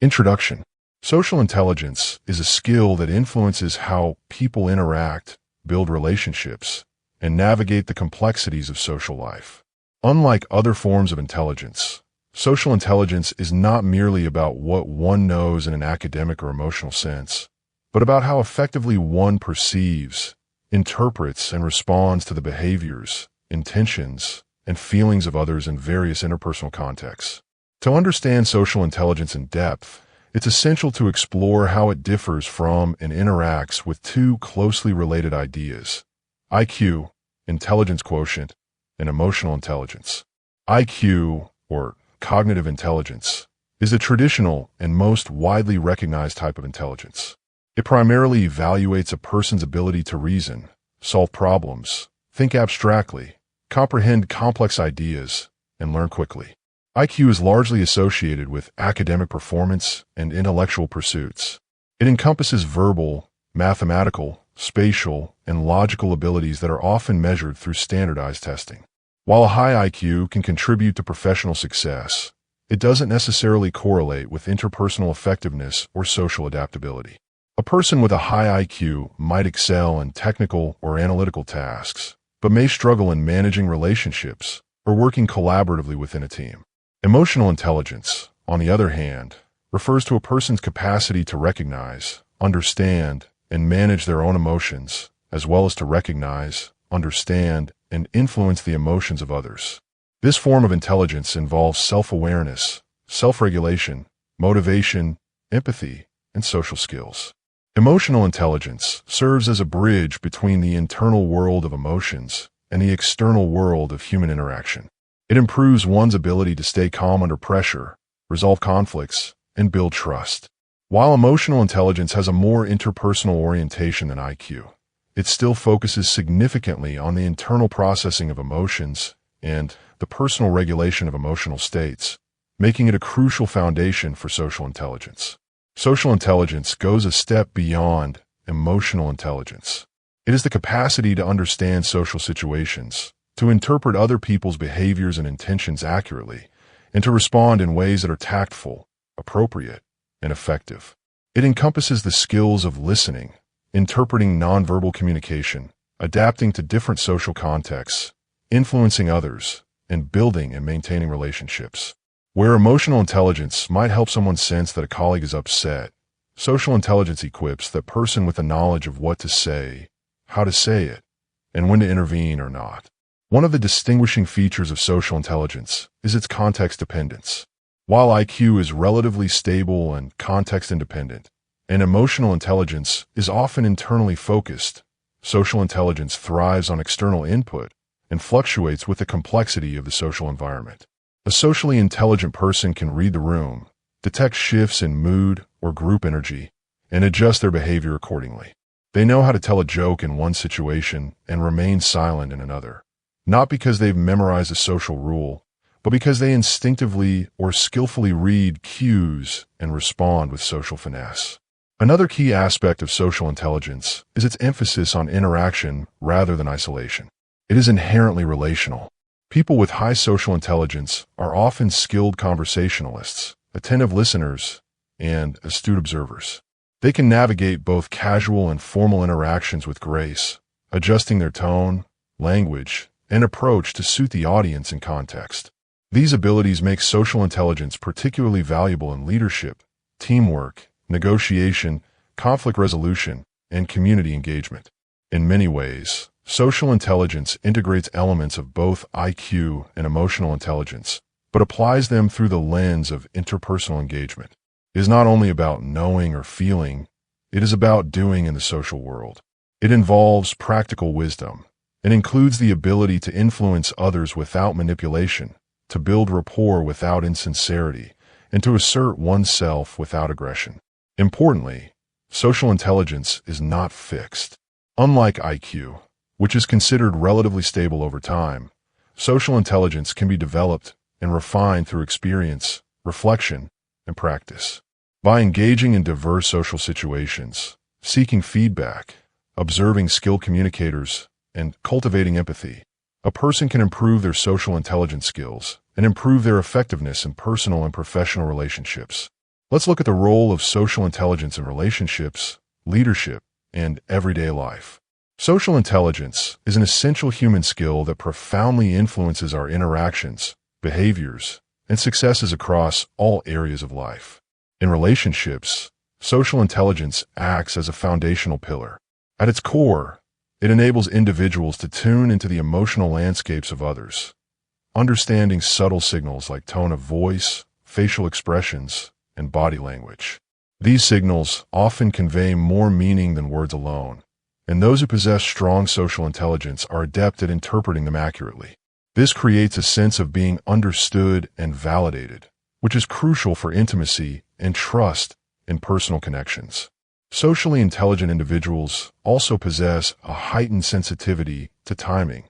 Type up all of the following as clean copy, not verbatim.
Introduction. Social intelligence is a skill that influences how people interact, build relationships, and navigate the complexities of social life. Unlike other forms of intelligence, social intelligence is not merely about what one knows in an academic or emotional sense, but about how effectively one perceives, interprets, and responds to the behaviors, intentions, and feelings of others in various interpersonal contexts. To understand social intelligence in depth, it's essential to explore how it differs from and interacts with two closely related ideas: IQ, intelligence quotient, and emotional intelligence. IQ, or cognitive intelligence, is the traditional and most widely recognized type of intelligence. It primarily evaluates a person's ability to reason, solve problems, think abstractly, comprehend complex ideas, and learn quickly. IQ is largely associated with academic performance and intellectual pursuits. It encompasses verbal, mathematical, spatial, and logical abilities that are often measured through standardized testing. While a high IQ can contribute to professional success, it doesn't necessarily correlate with interpersonal effectiveness or social adaptability. A person with a high IQ might excel in technical or analytical tasks, but may struggle in managing relationships or working collaboratively within a team. Emotional intelligence, on the other hand, refers to a person's capacity to recognize, understand, and manage their own emotions, as well as to recognize, understand, and influence the emotions of others. This form of intelligence involves self-awareness, self-regulation, motivation, empathy, and social skills. Emotional intelligence serves as a bridge between the internal world of emotions and the external world of human interaction. It improves one's ability to stay calm under pressure, resolve conflicts, and build trust. While emotional intelligence has a more interpersonal orientation than IQ, it still focuses significantly on the internal processing of emotions and the personal regulation of emotional states, making it a crucial foundation for social intelligence. Social intelligence goes a step beyond emotional intelligence. It is the capacity to understand social situations, to interpret other people's behaviors and intentions accurately, and to respond in ways that are tactful, appropriate, and effective. It encompasses the skills of listening, interpreting nonverbal communication, adapting to different social contexts, influencing others, and building and maintaining relationships. Where emotional intelligence might help someone sense that a colleague is upset, social intelligence equips that person with the knowledge of what to say, how to say it, and when to intervene or not. One of the distinguishing features of social intelligence is its context dependence. While IQ is relatively stable and context independent, and emotional intelligence is often internally focused, social intelligence thrives on external input and fluctuates with the complexity of the social environment. A socially intelligent person can read the room, detect shifts in mood or group energy, and adjust their behavior accordingly. They know how to tell a joke in one situation and remain silent in another. Not because they've memorized a social rule, but because they instinctively or skillfully read cues and respond with social finesse. Another key aspect of social intelligence is its emphasis on interaction rather than isolation. It is inherently relational. People with high social intelligence are often skilled conversationalists, attentive listeners, and astute observers. They can navigate both casual and formal interactions with grace, adjusting their tone, language, and approach to suit the audience and context. These abilities make social intelligence particularly valuable in leadership, teamwork, negotiation, conflict resolution, and community engagement. In many ways, social intelligence integrates elements of both IQ and emotional intelligence, but applies them through the lens of interpersonal engagement. It is not only about knowing or feeling, it is about doing in the social world. It involves practical wisdom. It includes the ability to influence others without manipulation, to build rapport without insincerity, and to assert oneself without aggression. Importantly, social intelligence is not fixed. Unlike IQ, which is considered relatively stable over time, social intelligence can be developed and refined through experience, reflection, and practice. By engaging in diverse social situations, seeking feedback, observing skilled communicators, and cultivating empathy, a person can improve their social intelligence skills and improve their effectiveness in personal and professional relationships. Let's look at the role of social intelligence in relationships, leadership, and everyday life. Social intelligence is an essential human skill that profoundly influences our interactions, behaviors, and successes across all areas of life. In relationships, social intelligence acts as a foundational pillar. At its core, it enables individuals to tune into the emotional landscapes of others, understanding subtle signals like tone of voice, facial expressions, and body language. These signals often convey more meaning than words alone, and those who possess strong social intelligence are adept at interpreting them accurately. This creates a sense of being understood and validated, which is crucial for intimacy and trust in personal connections. Socially intelligent individuals also possess a heightened sensitivity to timing,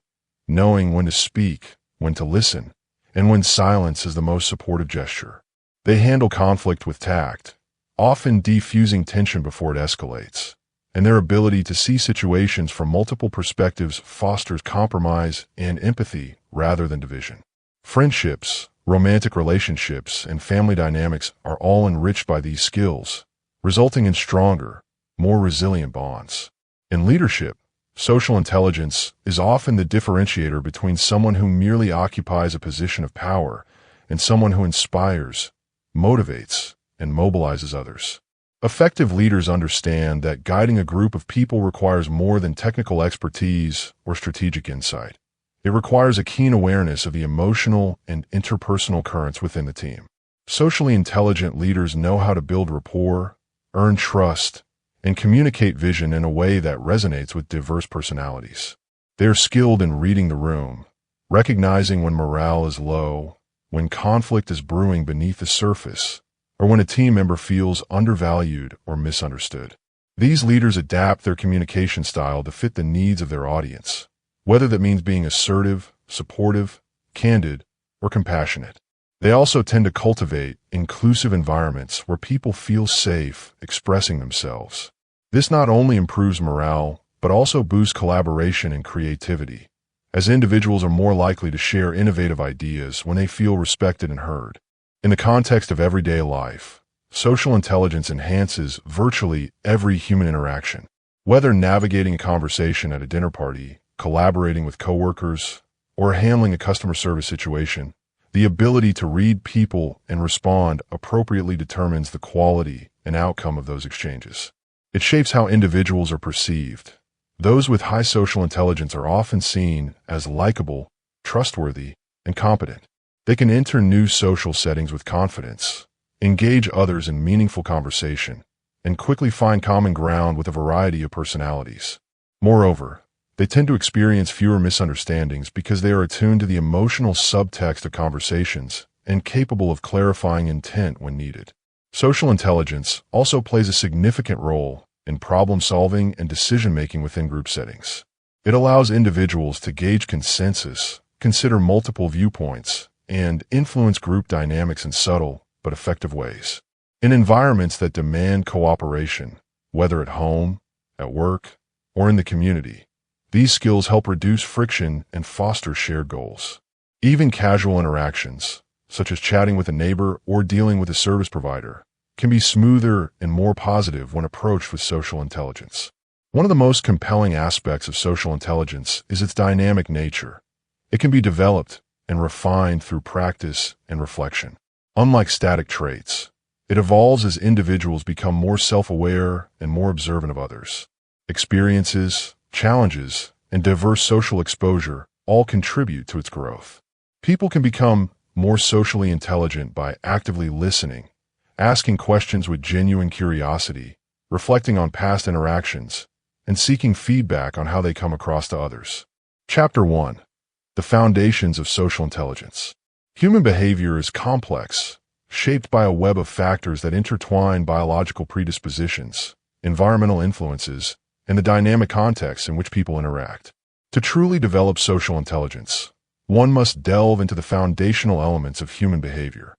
knowing when to speak, when to listen, and when silence is the most supportive gesture. They handle conflict with tact, often defusing tension before it escalates, and their ability to see situations from multiple perspectives fosters compromise and empathy rather than division. Friendships, romantic relationships, and family dynamics are all enriched by these skills, resulting in stronger, more resilient bonds. In leadership, social intelligence is often the differentiator between someone who merely occupies a position of power and someone who inspires, motivates, and mobilizes others. Effective leaders understand that guiding a group of people requires more than technical expertise or strategic insight. It requires a keen awareness of the emotional and interpersonal currents within the team. Socially intelligent leaders know how to build rapport, earn trust, and communicate vision in a way that resonates with diverse personalities. They are skilled in reading the room, recognizing when morale is low, when conflict is brewing beneath the surface, or when a team member feels undervalued or misunderstood. These leaders adapt their communication style to fit the needs of their audience, whether that means being assertive, supportive, candid, or compassionate. They also tend to cultivate inclusive environments where people feel safe expressing themselves. This not only improves morale, but also boosts collaboration and creativity, as individuals are more likely to share innovative ideas when they feel respected and heard. In the context of everyday life, social intelligence enhances virtually every human interaction. Whether navigating a conversation at a dinner party, collaborating with coworkers, or handling a customer service situation, the ability to read people and respond appropriately determines the quality and outcome of those exchanges. It shapes how individuals are perceived. Those with high social intelligence are often seen as likable, trustworthy, and competent. They can enter new social settings with confidence, engage others in meaningful conversation, and quickly find common ground with a variety of personalities. Moreover, they tend to experience fewer misunderstandings because they are attuned to the emotional subtext of conversations and capable of clarifying intent when needed. Social intelligence also plays a significant role in problem-solving and decision-making within group settings. It allows individuals to gauge consensus, consider multiple viewpoints, and influence group dynamics in subtle but effective ways. In environments that demand cooperation, whether at home, at work, or in the community, these skills help reduce friction and foster shared goals. Even casual interactions, such as chatting with a neighbor or dealing with a service provider, can be smoother and more positive when approached with social intelligence. One of the most compelling aspects of social intelligence is its dynamic nature. It can be developed and refined through practice and reflection. Unlike static traits, it evolves as individuals become more self-aware and more observant of others. Experiences, challenges, and diverse social exposure all contribute to its growth. People can become more socially intelligent by actively listening, asking questions with genuine curiosity, reflecting on past interactions, and seeking feedback on how they come across to others. Chapter 1. The Foundations of Social Intelligence. Human behavior is complex, shaped by a web of factors that intertwine biological predispositions, environmental influences, and the dynamic context in which people interact. To truly develop social intelligence, one must delve into the foundational elements of human behavior: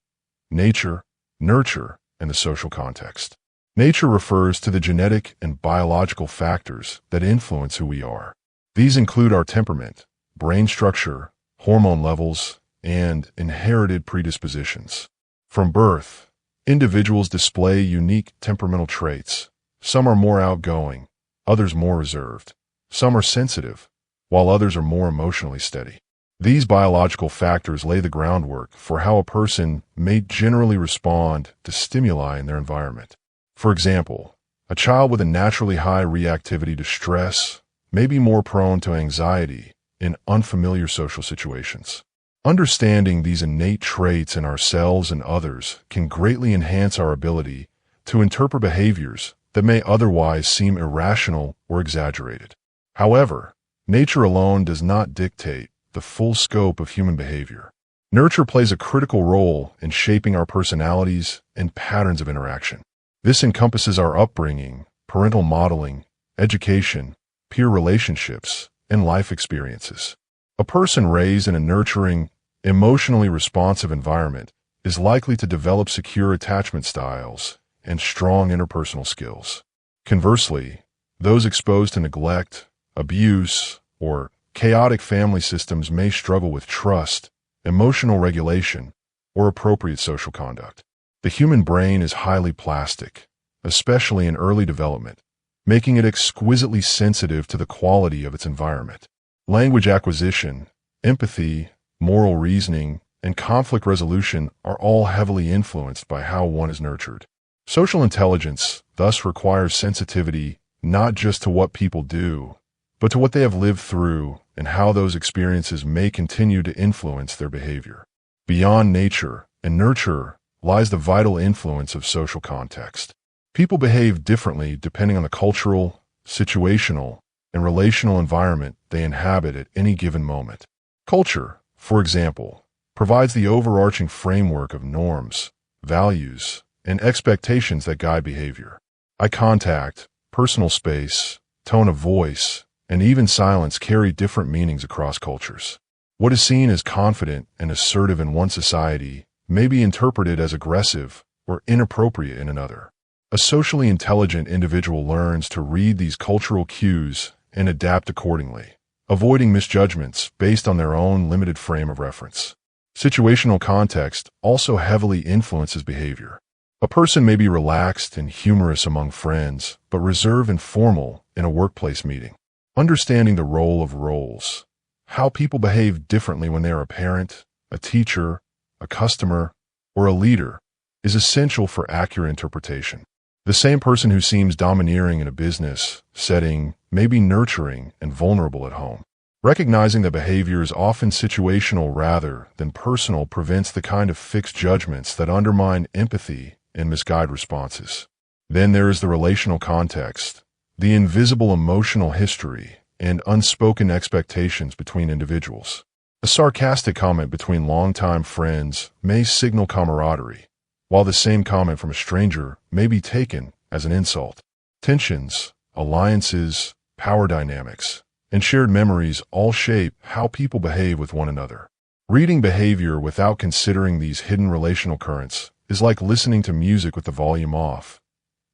nature, nurture, and the social context. Nature refers to the genetic and biological factors that influence who we are. These include our temperament, brain structure, hormone levels, and inherited predispositions. From birth, Individuals display unique temperamental traits. Some are more outgoing, others more reserved. Some are sensitive, while others are more emotionally steady. These biological factors lay the groundwork for how a person may generally respond to stimuli in their environment. For example, a child with a naturally high reactivity to stress may be more prone to anxiety in unfamiliar social situations. Understanding these innate traits in ourselves and others can greatly enhance our ability to interpret behaviors that may otherwise seem irrational or exaggerated. However, nature alone does not dictate the full scope of human behavior. Nurture plays a critical role in shaping our personalities and patterns of interaction. This encompasses our upbringing, parental modeling, education, peer relationships, and life experiences. A person raised in a nurturing, emotionally responsive environment is likely to develop secure attachment styles and strong interpersonal skills. Conversely, those exposed to neglect, abuse, or chaotic family systems may struggle with trust, emotional regulation, or appropriate social conduct. The human brain is highly plastic, especially in early development, making it exquisitely sensitive to the quality of its environment. Language acquisition, empathy, moral reasoning, and conflict resolution are all heavily influenced by how one is nurtured. Social intelligence thus requires sensitivity not just to what people do, but to what they have lived through and how those experiences may continue to influence their behavior. Beyond nature and nurture lies the vital influence of social context. People behave differently depending on the cultural, situational, and relational environment they inhabit at any given moment. Culture, for example, provides the overarching framework of norms, values, and expectations that guide behavior. Eye contact, personal space, tone of voice, and even silence carry different meanings across cultures. What is seen as confident and assertive in one society may be interpreted as aggressive or inappropriate in another. A socially intelligent individual learns to read these cultural cues and adapt accordingly, avoiding misjudgments based on their own limited frame of reference. Situational context also heavily influences behavior. A person may be relaxed and humorous among friends, but reserved and formal in a workplace meeting. Understanding the role of roles, how people behave differently when they are a parent, a teacher, a customer, or a leader, is essential for accurate interpretation. The same person who seems domineering in a business setting may be nurturing and vulnerable at home. Recognizing that behavior is often situational rather than personal prevents the kind of fixed judgments that undermine empathy and misguide responses. Then there is the relational context, the invisible emotional history, and unspoken expectations between individuals. A sarcastic comment between longtime friends may signal camaraderie, while the same comment from a stranger may be taken as an insult. Tensions, alliances, power dynamics, and shared memories all shape how people behave with one another. Reading behavior without considering these hidden relational currents is like listening to music with the volume off.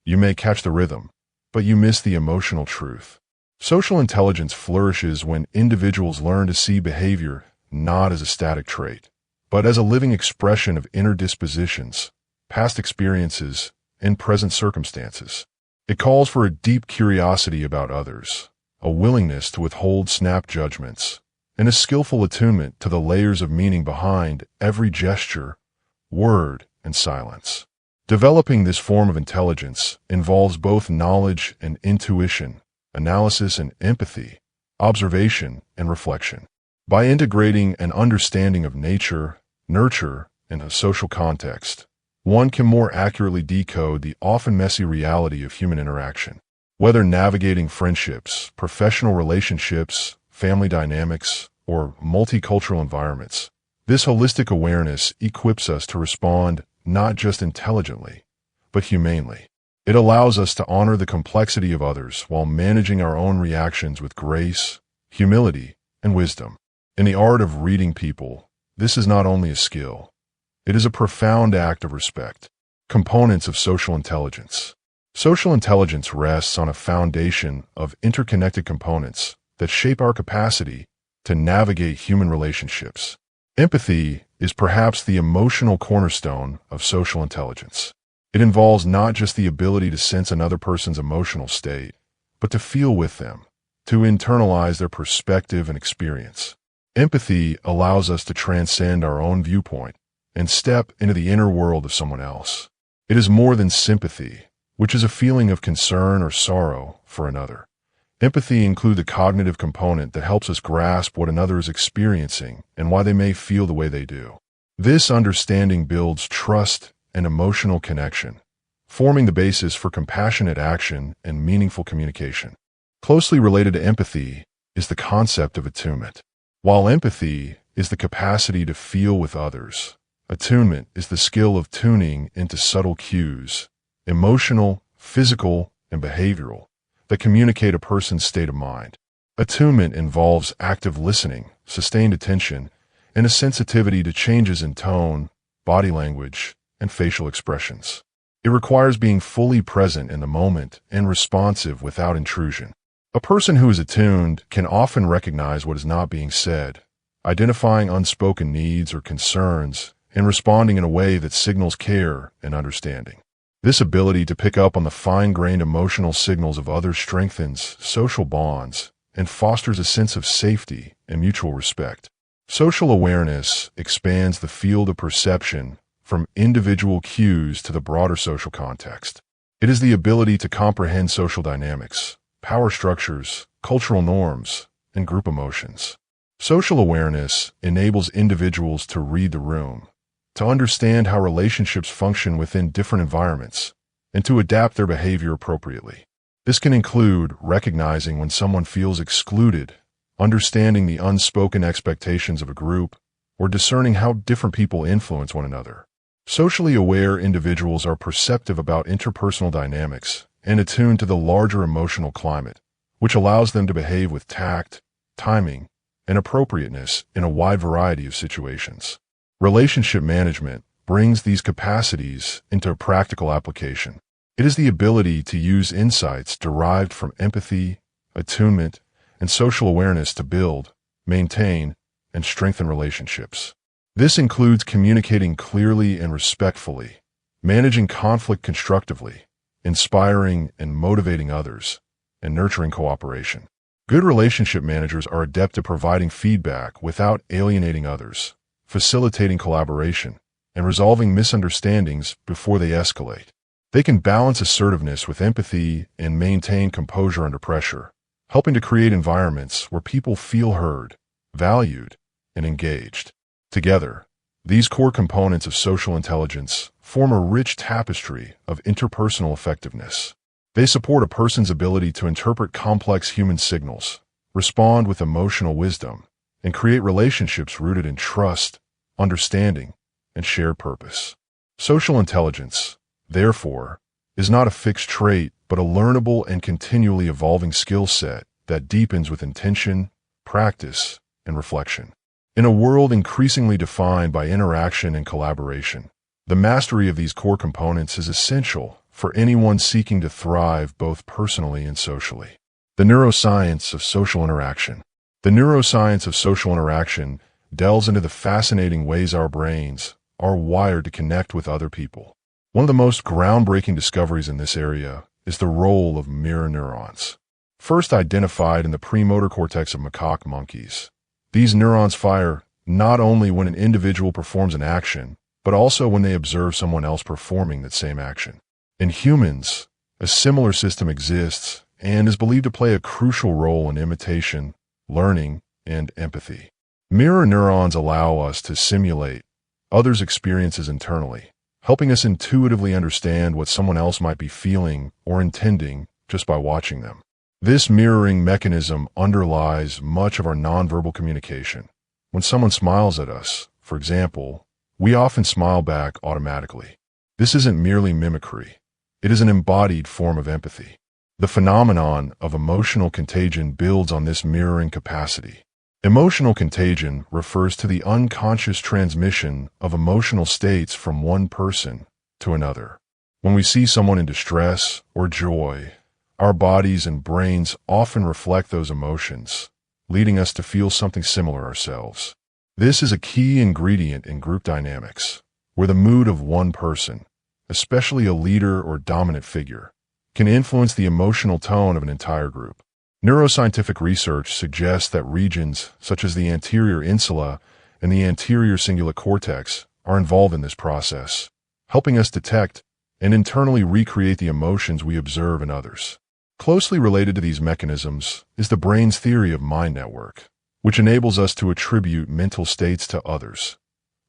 You may catch the rhythm, but you miss the emotional truth. Social intelligence flourishes when individuals learn to see behavior not as a static trait, but as a living expression of inner dispositions, past experiences, and present circumstances. It calls for a deep curiosity about others, a willingness to withhold snap judgments, and a skillful attunement to the layers of meaning behind every gesture, word, and silence. Developing this form of intelligence involves both knowledge and intuition, analysis and empathy, observation and reflection. By integrating an understanding of nature, nurture, and a social context, one can more accurately decode the often messy reality of human interaction. Whether navigating friendships, professional relationships, family dynamics, or multicultural environments, this holistic awareness equips us to respond not just intelligently, but humanely. It allows us to honor the complexity of others while managing our own reactions with grace, humility, and wisdom. In the art of reading people, this is not only a skill, it is a profound act of respect. Components of social intelligence. Social intelligence rests on a foundation of interconnected components that shape our capacity to navigate human relationships. Empathy is perhaps the emotional cornerstone of social intelligence. It involves not just the ability to sense another person's emotional state, but to feel with them, to internalize their perspective and experience. Empathy allows us to transcend our own viewpoint and step into the inner world of someone else. It is more than sympathy, which is a feeling of concern or sorrow for another. Empathy includes a cognitive component that helps us grasp what another is experiencing and why they may feel the way they do. This understanding builds trust and emotional connection, forming the basis for compassionate action and meaningful communication. Closely related to empathy is the concept of attunement. While empathy is the capacity to feel with others, attunement is the skill of tuning into subtle cues, emotional, physical, and behavioral, that communicate a person's state of mind. Attunement involves active listening, sustained attention, and a sensitivity to changes in tone, body language, and facial expressions. It requires being fully present in the moment and responsive without intrusion. A person who is attuned can often recognize what is not being said, identifying unspoken needs or concerns, and responding in a way that signals care and understanding. This ability to pick up on the fine-grained emotional signals of others strengthens social bonds and fosters a sense of safety and mutual respect. Social awareness expands the field of perception from individual cues to the broader social context. It is the ability to comprehend social dynamics, power structures, cultural norms, and group emotions. Social awareness enables individuals to read the room, to understand how relationships function within different environments, and to adapt their behavior appropriately. This can include recognizing when someone feels excluded, understanding the unspoken expectations of a group, or discerning how different people influence one another. Socially aware individuals are perceptive about interpersonal dynamics and attuned to the larger emotional climate, which allows them to behave with tact, timing, and appropriateness in a wide variety of situations. Relationship management brings these capacities into a practical application. It is the ability to use insights derived from empathy, attunement, and social awareness to build, maintain, and strengthen relationships. This includes communicating clearly and respectfully, managing conflict constructively, inspiring and motivating others, and nurturing cooperation. Good relationship managers are adept at providing feedback without alienating others, facilitating collaboration, and resolving misunderstandings before they escalate. They can balance assertiveness with empathy and maintain composure under pressure, helping to create environments where people feel heard, valued, and engaged. Together, these core components of social intelligence form a rich tapestry of interpersonal effectiveness. They support a person's ability to interpret complex human signals, respond with emotional wisdom, and create relationships rooted in trust, understanding, and shared purpose. Social intelligence, therefore, is not a fixed trait, but a learnable and continually evolving skill set that deepens with intention, practice, and reflection. In a world increasingly defined by interaction and collaboration, the mastery of these core components is essential for anyone seeking to thrive both personally and socially. The neuroscience of social interaction. The neuroscience of social interaction delves into the fascinating ways our brains are wired to connect with other people. One of the most groundbreaking discoveries in this area is the role of mirror neurons. First identified in the premotor cortex of macaque monkeys, these neurons fire not only when an individual performs an action, but also when they observe someone else performing that same action. In humans, a similar system exists and is believed to play a crucial role in imitation, learning, and empathy. Mirror neurons allow us to simulate others' experiences internally, helping us intuitively understand what someone else might be feeling or intending just by watching them. This mirroring mechanism underlies much of our nonverbal communication. When someone smiles at us, for example, we often smile back automatically. This isn't merely mimicry. It is an embodied form of empathy. The phenomenon of emotional contagion builds on this mirroring capacity. Emotional contagion refers to the unconscious transmission of emotional states from one person to another. When we see someone in distress or joy, our bodies and brains often reflect those emotions, leading us to feel something similar ourselves. This is a key ingredient in group dynamics, where the mood of one person especially a leader or dominant figure, can influence the emotional tone of an entire group. Neuroscientific research suggests that regions such as the anterior insula and the anterior cingulate cortex are involved in this process, helping us detect and internally recreate the emotions we observe in others. Closely related to these mechanisms is the brain's theory of mind network, which enables us to attribute mental states to others,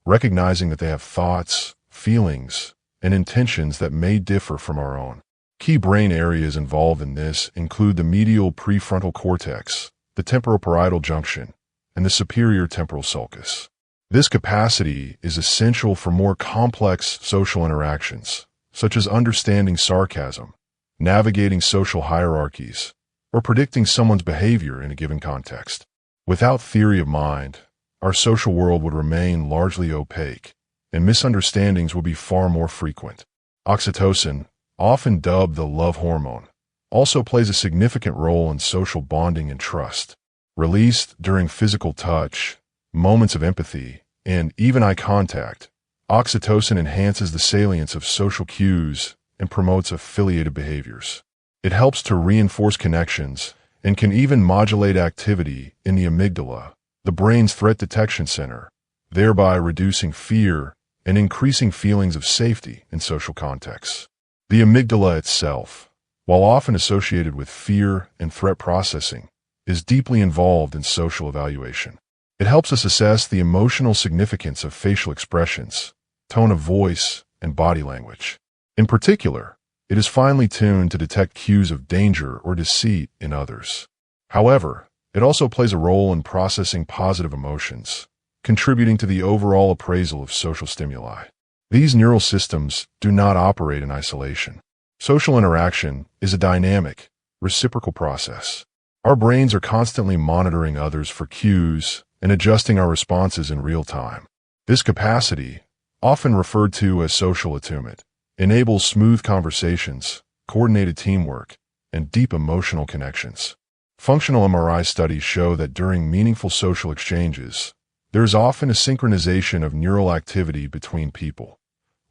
recognizing that they have thoughts, feelings, and intentions that may differ from our own. Key brain areas involved in this include the medial prefrontal cortex, the temporoparietal junction, and the superior temporal sulcus. This capacity is essential for more complex social interactions, such as understanding sarcasm, navigating social hierarchies, or predicting someone's behavior in a given context. Without theory of mind, our social world would remain largely opaque, and misunderstandings would be far more frequent. Oxytocin, often dubbed the love hormone, also plays a significant role in social bonding and trust. Released during physical touch, moments of empathy, and even eye contact, oxytocin enhances the salience of social cues and promotes affiliated behaviors. It helps to reinforce connections and can even modulate activity in the amygdala, the brain's threat detection center, thereby reducing fear and increasing feelings of safety in social contexts. The amygdala itself, while often associated with fear and threat processing, is deeply involved in social evaluation. It helps us assess the emotional significance of facial expressions, tone of voice, and body language. In particular, it is finely tuned to detect cues of danger or deceit in others. However, it also plays a role in processing positive emotions, contributing to the overall appraisal of social stimuli. These neural systems do not operate in isolation. Social interaction is a dynamic, reciprocal process. Our brains are constantly monitoring others for cues and adjusting our responses in real time. This capacity, often referred to as social attunement, enables smooth conversations, coordinated teamwork, and deep emotional connections. Functional MRI studies show that during meaningful social exchanges, there is often a synchronization of neural activity between people,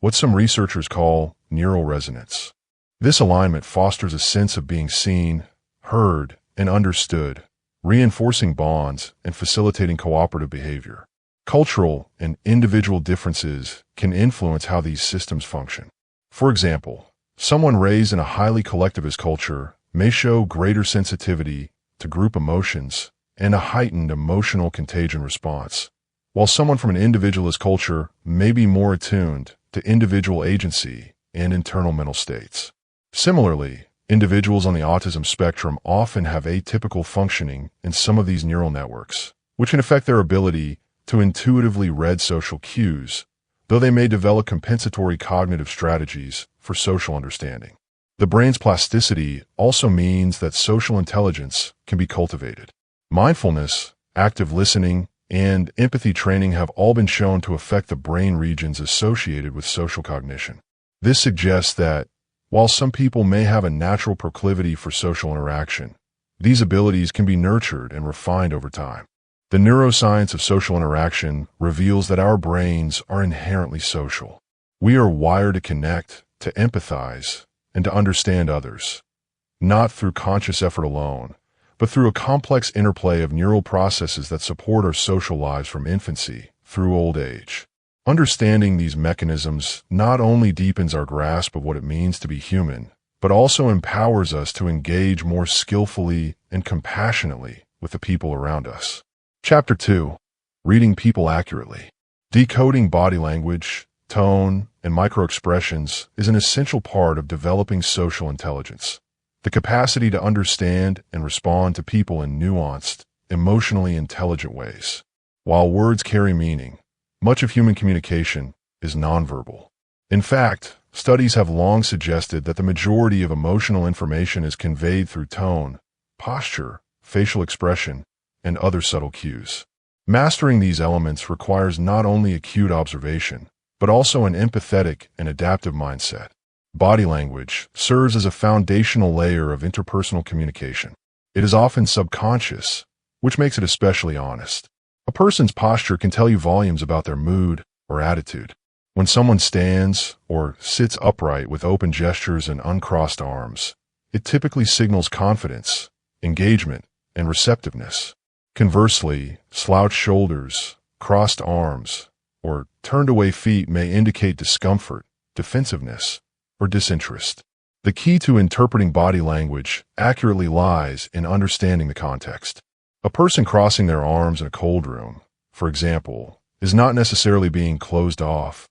what some researchers call neural resonance. This alignment fosters a sense of being seen, heard, and understood, reinforcing bonds and facilitating cooperative behavior. Cultural and individual differences can influence how these systems function. For example, someone raised in a highly collectivist culture may show greater sensitivity to group emotions and a heightened emotional contagion response, while someone from an individualist culture may be more attuned to individual agency and internal mental states. Similarly, individuals on the autism spectrum often have atypical functioning in some of these neural networks, which can affect their ability to intuitively read social cues, though they may develop compensatory cognitive strategies for social understanding. The brain's plasticity also means that social intelligence can be cultivated. Mindfulness, active listening, and empathy training have all been shown to affect the brain regions associated with social cognition. This suggests that, while some people may have a natural proclivity for social interaction, these abilities can be nurtured and refined over time. The neuroscience of social interaction reveals that our brains are inherently social. We are wired to connect, to empathize, and to understand others, not through conscious effort alone, but through a complex interplay of neural processes that support our social lives from infancy through old age. Understanding these mechanisms not only deepens our grasp of what it means to be human, but also empowers us to engage more skillfully and compassionately with the people around us. Chapter 2. Reading people accurately. Decoding body language, tone, and microexpressions is an essential part of developing social intelligence. The capacity to understand and respond to people in nuanced, emotionally intelligent ways. While words carry meaning, much of human communication is nonverbal. In fact, studies have long suggested that the majority of emotional information is conveyed through tone, posture, facial expression, and other subtle cues. Mastering these elements requires not only acute observation, but also an empathetic and adaptive mindset. Body language serves as a foundational layer of interpersonal communication. It is often subconscious, which makes it especially honest. A person's posture can tell you volumes about their mood or attitude. When someone stands or sits upright with open gestures and uncrossed arms, it typically signals confidence, engagement, and receptiveness. Conversely, slouched shoulders, crossed arms, or turned-away feet may indicate discomfort, defensiveness, or disinterest. The key to interpreting body language accurately lies in understanding the context. A person crossing their arms in a cold room, for example, is not necessarily being closed off.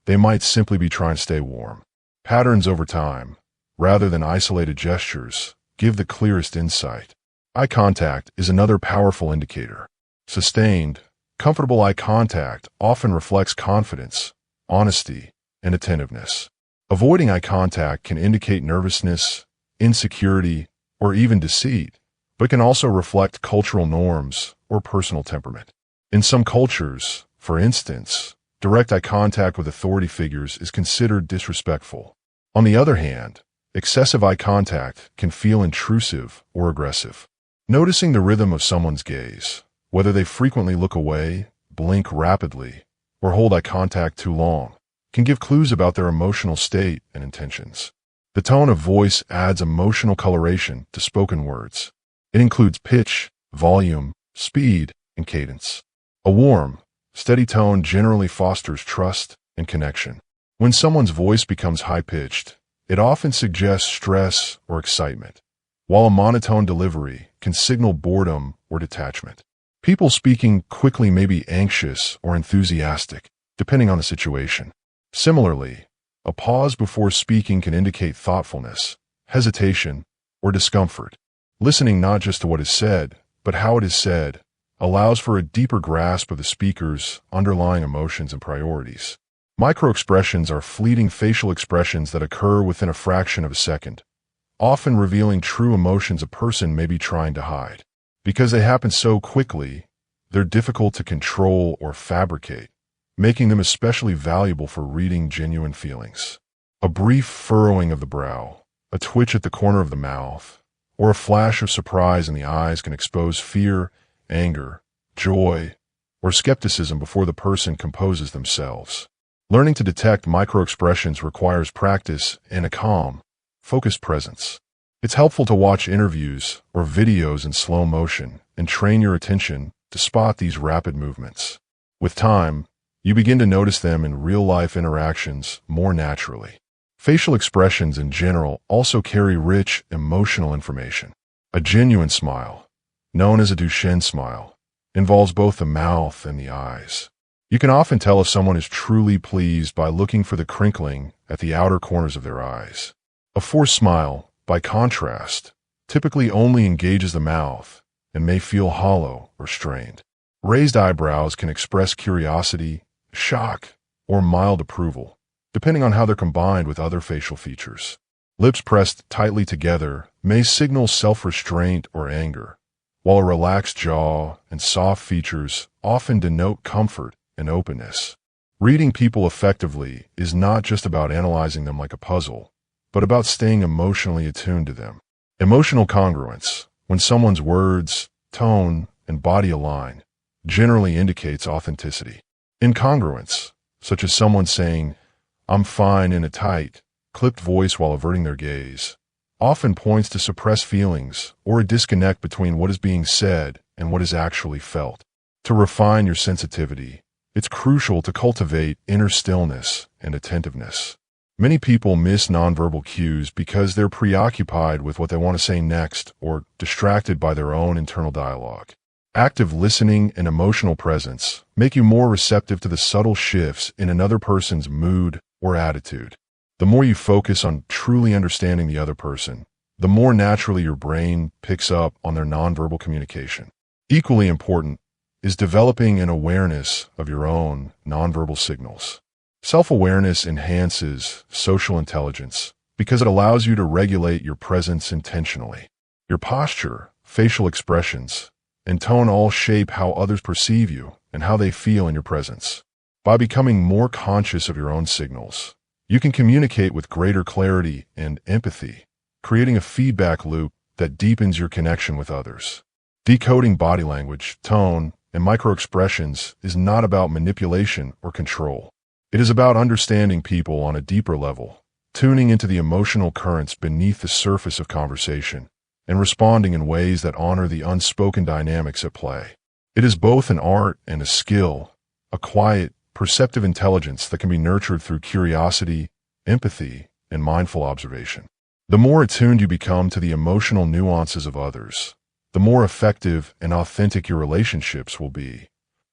They might simply be trying to stay warm. Patterns over time, rather than isolated gestures, give the clearest insight. Eye contact is another powerful indicator. Sustained, comfortable eye contact often reflects confidence, honesty, and attentiveness. Avoiding eye contact can indicate nervousness, insecurity, or even deceit, but can also reflect cultural norms or personal temperament. In some cultures, for instance, direct eye contact with authority figures is considered disrespectful. On the other hand, excessive eye contact can feel intrusive or aggressive. Noticing the rhythm of someone's gaze, whether they frequently look away, blink rapidly, or hold eye contact too long, can give clues about their emotional state and intentions. The tone of voice adds emotional coloration to spoken words. It includes pitch, volume, speed, and cadence. A warm, steady tone generally fosters trust and connection. When someone's voice becomes high-pitched, it often suggests stress or excitement, while a monotone delivery can signal boredom or detachment. People speaking quickly may be anxious or enthusiastic, depending on the situation. Similarly, a pause before speaking can indicate thoughtfulness, hesitation, or discomfort. Listening not just to what is said, but how it is said, allows for a deeper grasp of the speaker's underlying emotions and priorities. Microexpressions are fleeting facial expressions that occur within a fraction of a second, often revealing true emotions a person may be trying to hide. Because they happen so quickly, they're difficult to control or fabricate, making them especially valuable for reading genuine feelings. A brief furrowing of the brow, a twitch at the corner of the mouth, or a flash of surprise in the eyes can expose fear, anger, joy, or skepticism before the person composes themselves. Learning to detect microexpressions requires practice and a calm, focused presence. It's helpful to watch interviews or videos in slow motion and train your attention to spot these rapid movements. With time, you begin to notice them in real-life interactions more naturally. Facial expressions in general also carry rich, emotional information. A genuine smile, known as a Duchenne smile, involves both the mouth and the eyes. You can often tell if someone is truly pleased by looking for the crinkling at the outer corners of their eyes. A forced smile, by contrast, typically only engages the mouth and may feel hollow or strained. Raised eyebrows can express curiosity, shock, or mild approval, depending on how they're combined with other facial features. Lips pressed tightly together may signal self-restraint or anger, while a relaxed jaw and soft features often denote comfort and openness. Reading people effectively is not just about analyzing them like a puzzle, but about staying emotionally attuned to them. Emotional congruence, when someone's words, tone, and body align, generally indicates authenticity. Incongruence, such as someone saying, "I'm fine" in a tight, clipped voice while averting their gaze, often points to suppressed feelings or a disconnect between what is being said and what is actually felt. To refine your sensitivity, it's crucial to cultivate inner stillness and attentiveness. Many people miss nonverbal cues because they're preoccupied with what they want to say next or distracted by their own internal dialogue. Active listening and emotional presence make you more receptive to the subtle shifts in another person's mood or attitude. The more you focus on truly understanding the other person, the more naturally your brain picks up on their nonverbal communication. Equally important is developing an awareness of your own nonverbal signals. Self-awareness enhances social intelligence because it allows you to regulate your presence intentionally. Your posture, facial expressions, and tone all shape how others perceive you and how they feel in your presence. By becoming more conscious of your own signals, you can communicate with greater clarity and empathy, creating a feedback loop that deepens your connection with others. Decoding body language, tone, and microexpressions is not about manipulation or control. It is about understanding people on a deeper level, tuning into the emotional currents beneath the surface of conversation, and responding in ways that honor the unspoken dynamics at play. It is both an art and a skill, a quiet, perceptive intelligence that can be nurtured through curiosity, empathy, and mindful observation. The more attuned you become to the emotional nuances of others, the more effective and authentic your relationships will be,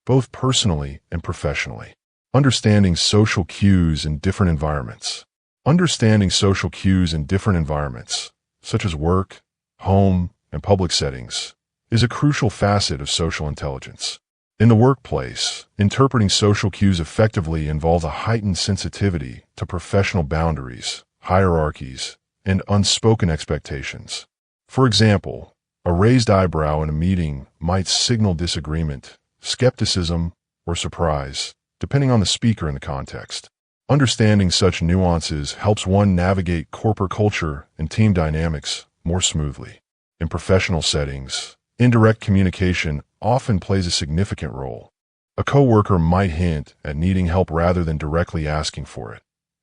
both personally and professionally. Understanding social cues in different environments. Understanding social cues in different environments, such as work, home, and public settings, is a crucial facet of social intelligence. In the workplace, interpreting social cues effectively involves a heightened sensitivity to professional boundaries, hierarchies, and unspoken expectations. For example, a raised eyebrow in a meeting might signal disagreement, skepticism, or surprise, depending on the speaker and the context. Understanding such nuances helps one navigate corporate culture and team dynamics more smoothly. In professional settings, indirect communication often plays a significant role. A coworker might hint at needing help rather than directly asking for it,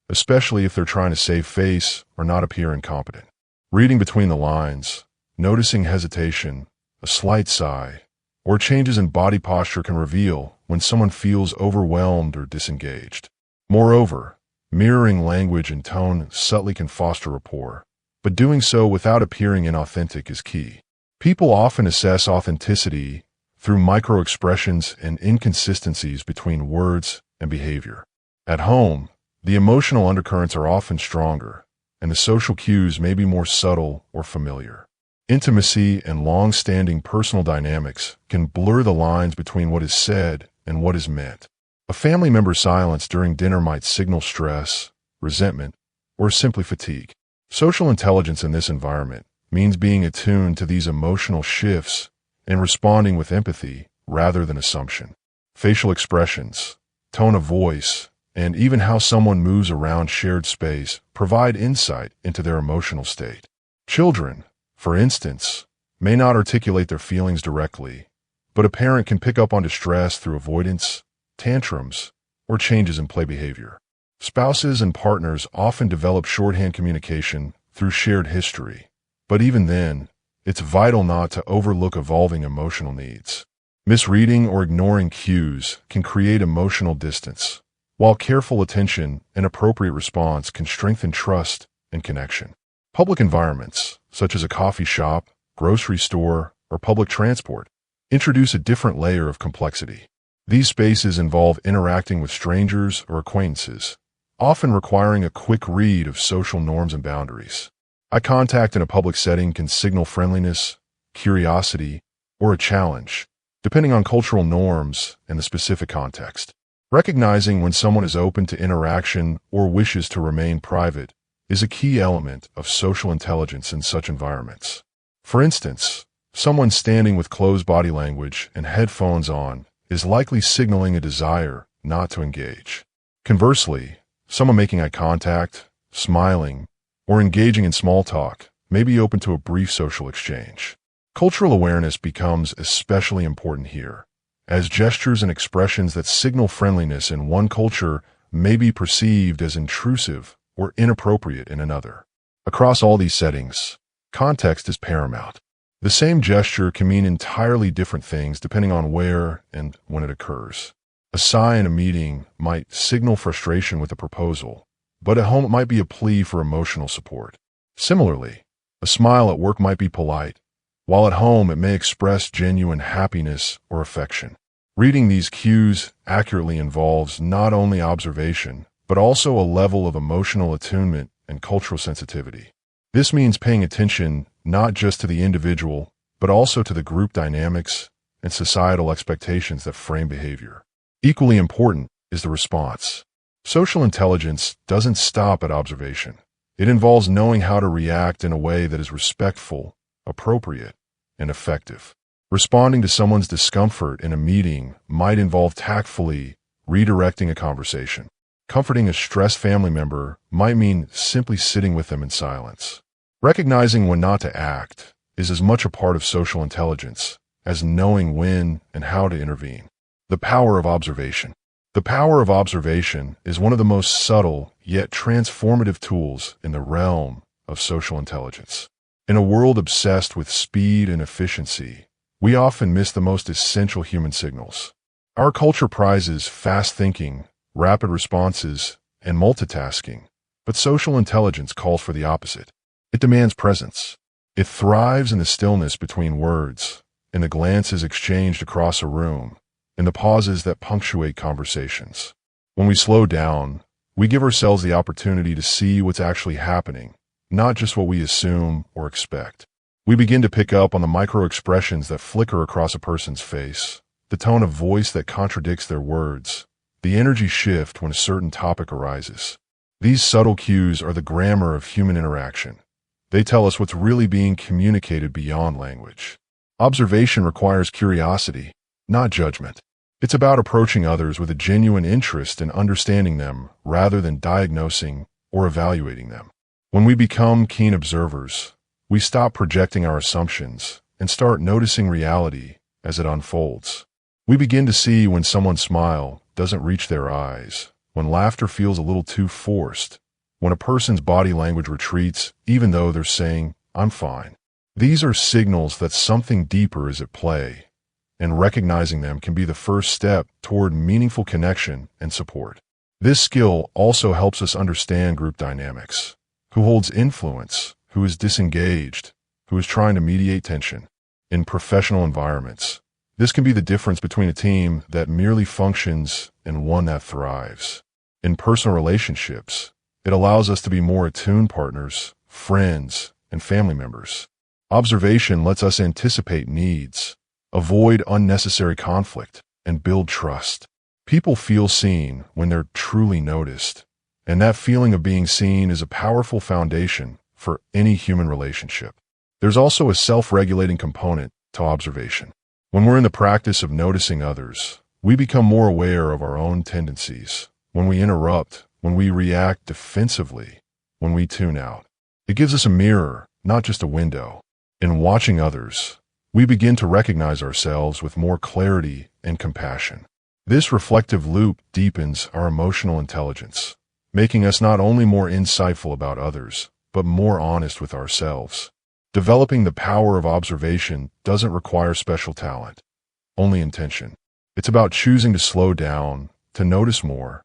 especially if they're trying to save face or not appear incompetent. Reading between the lines, noticing hesitation, a slight sigh, or changes in body posture can reveal when someone feels overwhelmed or disengaged. Moreover, mirroring language and tone subtly can foster rapport, but doing so without appearing inauthentic is key. People often assess authenticity through micro-expressions and inconsistencies between words and behavior. At home, the emotional undercurrents are often stronger, and the social cues may be more subtle or familiar. Intimacy and long-standing personal dynamics can blur the lines between what is said and what is meant. A family member's silence during dinner might signal stress, resentment, or simply fatigue. Social intelligence in this environment means being attuned to these emotional shifts and responding with empathy rather than assumption. Facial expressions, tone of voice, and even how someone moves around shared space provide insight into their emotional state. Children, for instance, may not articulate their feelings directly, but a parent can pick up on distress through avoidance, tantrums, or changes in play behavior. Spouses and partners often develop shorthand communication through shared history, but even then, it's vital not to overlook evolving emotional needs. Misreading or ignoring cues can create emotional distance, while careful attention and appropriate response can strengthen trust and connection. Public environments, such as a coffee shop, grocery store, or public transport, introduce a different layer of complexity. These spaces involve interacting with strangers or acquaintances, often requiring a quick read of social norms and boundaries. Eye contact in a public setting can signal friendliness, curiosity, or a challenge, depending on cultural norms and the specific context. Recognizing when someone is open to interaction or wishes to remain private is a key element of social intelligence in such environments. For instance, someone standing with closed body language and headphones on is likely signaling a desire not to engage. Conversely, someone making eye contact, smiling, or engaging in small talk may be open to a brief social exchange. Cultural awareness becomes especially important here, as gestures and expressions that signal friendliness in one culture may be perceived as intrusive or inappropriate in another. Across all these settings, context is paramount. The same gesture can mean entirely different things depending on where and when it occurs. A sigh in a meeting might signal frustration with a proposal, but at home it might be a plea for emotional support. Similarly, a smile at work might be polite, while at home it may express genuine happiness or affection. Reading these cues accurately involves not only observation, but also a level of emotional attunement and cultural sensitivity. This means paying attention not just to the individual, but also to the group dynamics and societal expectations that frame behavior. Equally important is the response. Social intelligence doesn't stop at observation. It involves knowing how to react in a way that is respectful, appropriate, and effective. Responding to someone's discomfort in a meeting might involve tactfully redirecting a conversation. Comforting a stressed family member might mean simply sitting with them in silence. Recognizing when not to act is as much a part of social intelligence as knowing when and how to intervene. The power of observation. The power of observation is one of the most subtle yet transformative tools in the realm of social intelligence. In a world obsessed with speed and efficiency, we often miss the most essential human signals. Our culture prizes fast thinking, rapid responses, and multitasking, but social intelligence calls for the opposite. It demands presence. It thrives in the stillness between words, in the glances exchanged across a room, in the pauses that punctuate conversations. When we slow down, we give ourselves the opportunity to see what's actually happening, not just what we assume or expect. We begin to pick up on the micro-expressions that flicker across a person's face, the tone of voice that contradicts their words, the energy shift when a certain topic arises. These subtle cues are the grammar of human interaction. They tell us what's really being communicated beyond language. Observation requires curiosity, not judgment. It's about approaching others with a genuine interest in understanding them rather than diagnosing or evaluating them. When we become keen observers, we stop projecting our assumptions and start noticing reality as it unfolds. We begin to see when someone's smile doesn't reach their eyes, when laughter feels a little too forced, when a person's body language retreats even though they're saying, "I'm fine." These are signals that something deeper is at play, and recognizing them can be the first step toward meaningful connection and support. This skill also helps us understand group dynamics. Who holds influence? Who is disengaged? Who is trying to mediate tension? In professional environments, this can be the difference between a team that merely functions and one that thrives. In personal relationships, it allows us to be more attuned partners, friends, and family members. Observation lets us anticipate needs, avoid unnecessary conflict, and build trust. People feel seen when they're truly noticed, and that feeling of being seen is a powerful foundation for any human relationship. There's also a self-regulating component to observation. When we're in the practice of noticing others, we become more aware of our own tendencies. When we interrupt, when we react defensively, when we tune out. It gives us a mirror, not just a window. In watching others, we begin to recognize ourselves with more clarity and compassion. This reflective loop deepens our emotional intelligence, making us not only more insightful about others, but more honest with ourselves. Developing the power of observation doesn't require special talent, only intention. It's about choosing to slow down, to notice more,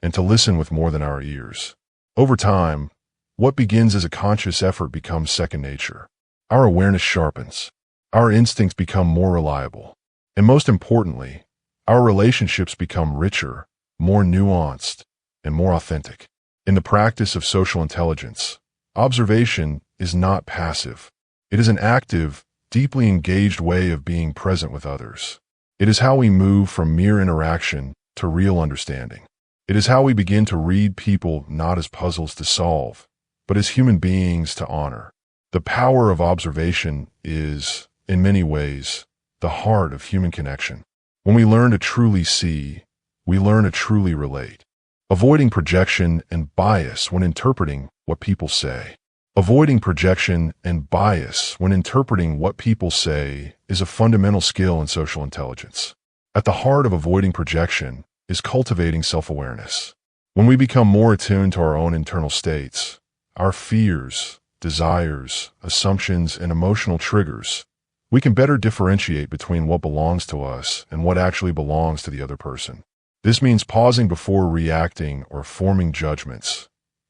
and to listen with more than our ears. Over time, what begins as a conscious effort becomes second nature. Our awareness sharpens. Our instincts become more reliable. And most importantly, our relationships become richer, more nuanced, and more authentic. In the practice of social intelligence, observation is not passive. It is an active, deeply engaged way of being present with others. It is how we move from mere interaction to real understanding. It is how we begin to read people not as puzzles to solve, but as human beings to honor. The power of observation is, in many ways, the heart of human connection. When we learn to truly see, we learn to truly relate. Avoiding projection and bias when interpreting what people say. Avoiding projection and bias when interpreting what people say is a fundamental skill in social intelligence. At the heart of avoiding projection is cultivating self-awareness. When we become more attuned to our own internal states, our fears, desires, assumptions, and emotional triggers, we can better differentiate between what belongs to us and what actually belongs to the other person. This means pausing before reacting or forming judgments,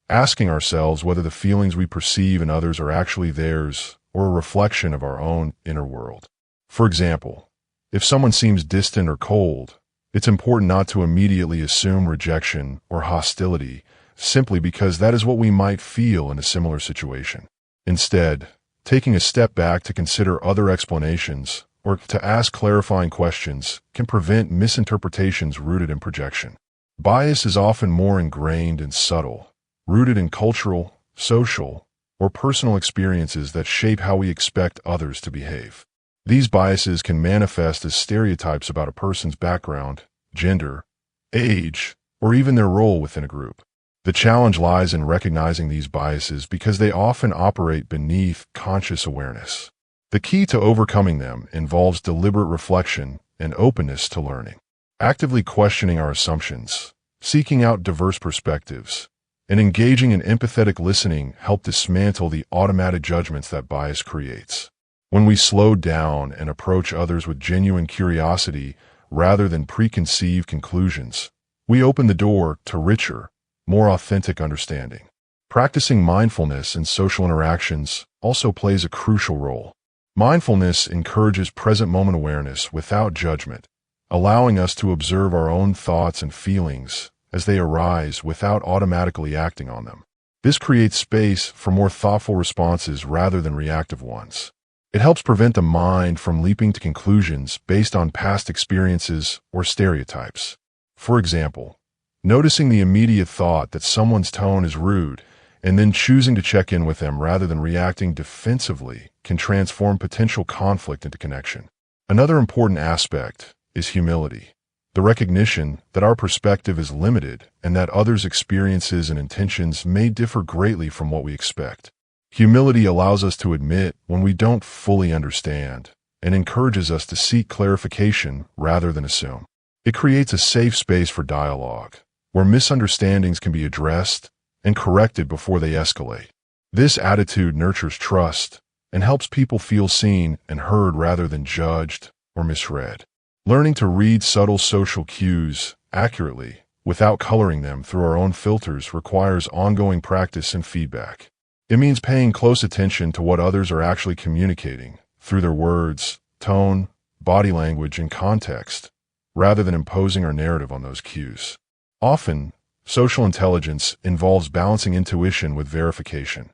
asking ourselves whether the feelings we perceive in others are actually theirs or a reflection of our own inner world. For example, if someone seems distant or cold, it's important not to immediately assume rejection or hostility simply because that is what we might feel in a similar situation. Instead, taking a step back to consider other explanations or to ask clarifying questions can prevent misinterpretations rooted in projection. Bias is often more ingrained and subtle, rooted in cultural, social, or personal experiences that shape how we expect others to behave. These biases can manifest as stereotypes about a person's background, gender, age, or even their role within a group. The challenge lies in recognizing these biases because they often operate beneath conscious awareness. The key to overcoming them involves deliberate reflection and openness to learning. Actively questioning our assumptions, seeking out diverse perspectives, and engaging in empathetic listening help dismantle the automatic judgments that bias creates. When we slow down and approach others with genuine curiosity rather than preconceived conclusions, we open the door to richer, more authentic understanding. Practicing mindfulness in social interactions also plays a crucial role. Mindfulness encourages present moment awareness without judgment, allowing us to observe our own thoughts and feelings as they arise without automatically acting on them. This creates space for more thoughtful responses rather than reactive ones. It helps prevent the mind from leaping to conclusions based on past experiences or stereotypes. For example, noticing the immediate thought that someone's tone is rude and then choosing to check in with them rather than reacting defensively can transform potential conflict into connection. Another important aspect is humility, the recognition that our perspective is limited and that others' experiences and intentions may differ greatly from what we expect. Humility allows us to admit when we don't fully understand and encourages us to seek clarification rather than assume. It creates a safe space for dialogue, where misunderstandings can be addressed and corrected before they escalate. This attitude nurtures trust and helps people feel seen and heard rather than judged or misread. Learning to read subtle social cues accurately without coloring them through our own filters requires ongoing practice and feedback. It means paying close attention to what others are actually communicating through their words, tone, body language, and context, rather than imposing our narrative on those cues. Often, social intelligence involves balancing intuition with verification,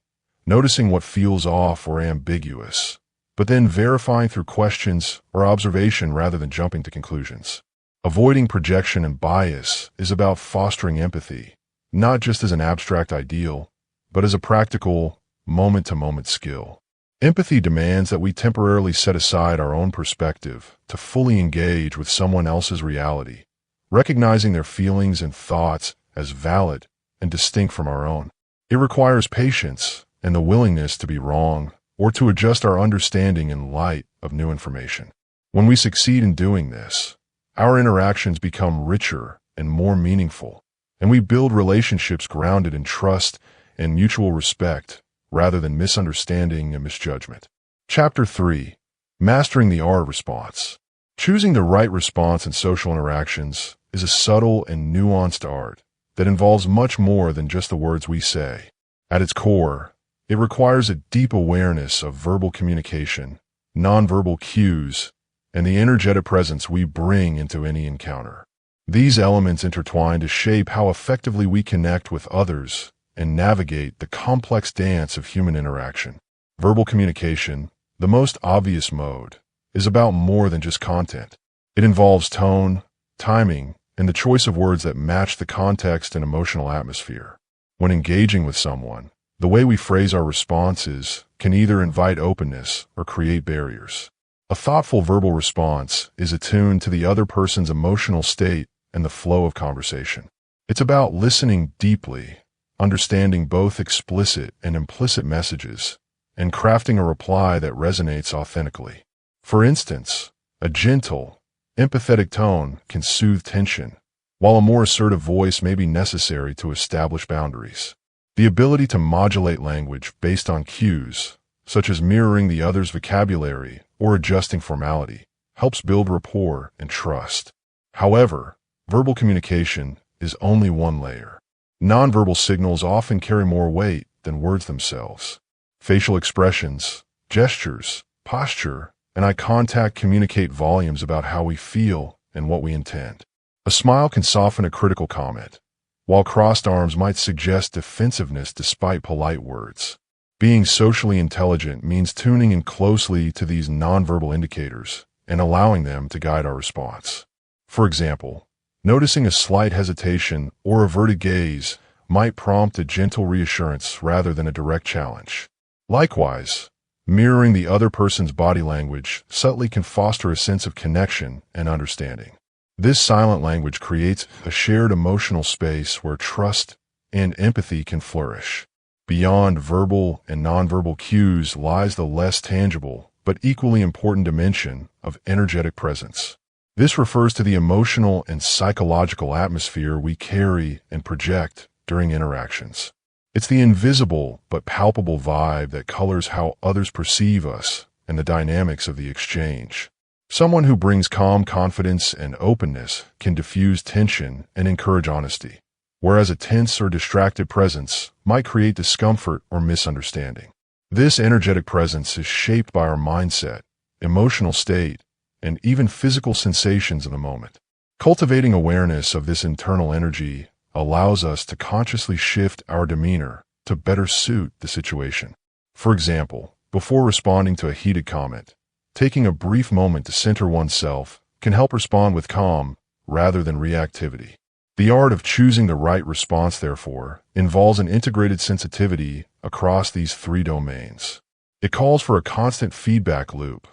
noticing what feels off or ambiguous, but then verifying through questions or observation rather than jumping to conclusions. Avoiding projection and bias is about fostering empathy, not just as an abstract ideal, but as a practical, moment-to-moment skill. Empathy demands that we temporarily set aside our own perspective to fully engage with someone else's reality, recognizing their feelings and thoughts as valid and distinct from our own. It requires patience and the willingness to be wrong or to adjust our understanding in light of new information. When we succeed in doing this, our interactions become richer and more meaningful, and we build relationships grounded in trust and mutual respect rather than misunderstanding and misjudgment. Chapter 3. Mastering the art of response. Choosing the right response in social interactions is a subtle and nuanced art that involves much more than just the words we say. At its core, it requires a deep awareness of verbal communication, nonverbal cues, and the energetic presence we bring into any encounter. These elements intertwine to shape how effectively we connect with others and navigate the complex dance of human interaction. Verbal communication, the most obvious mode, is about more than just content. It involves tone, timing, and the choice of words that match the context and emotional atmosphere. When engaging with someone, the way we phrase our responses can either invite openness or create barriers. A thoughtful verbal response is attuned to the other person's emotional state and the flow of conversation. It's about listening deeply, understanding both explicit and implicit messages, and crafting a reply that resonates authentically. For instance, a gentle, empathetic tone can soothe tension, while a more assertive voice may be necessary to establish boundaries. The ability to modulate language based on cues, such as mirroring the other's vocabulary or adjusting formality, helps build rapport and trust. However, verbal communication is only one layer. Nonverbal signals often carry more weight than words themselves. Facial expressions, gestures, posture, and eye contact communicate volumes about how we feel and what we intend. A smile can soften a critical comment, while crossed arms might suggest defensiveness despite polite words. Being socially intelligent means tuning in closely to these nonverbal indicators and allowing them to guide our response. For example, noticing a slight hesitation or averted gaze might prompt a gentle reassurance rather than a direct challenge. Likewise, mirroring the other person's body language subtly can foster a sense of connection and understanding. This silent language creates a shared emotional space where trust and empathy can flourish. Beyond verbal and nonverbal cues lies the less tangible but equally important dimension of energetic presence. This refers to the emotional and psychological atmosphere we carry and project during interactions. It's the invisible but palpable vibe that colors how others perceive us and the dynamics of the exchange. Someone who brings calm confidence and openness can diffuse tension and encourage honesty, whereas a tense or distracted presence might create discomfort or misunderstanding. This energetic presence is shaped by our mindset, emotional state, and even physical sensations of the moment. Cultivating awareness of this internal energy allows us to consciously shift our demeanor to better suit the situation. For example, before responding to a heated comment, taking a brief moment to center oneself can help respond with calm rather than reactivity. The art of choosing the right response, therefore, involves an integrated sensitivity across these three domains. It calls for a constant feedback loop,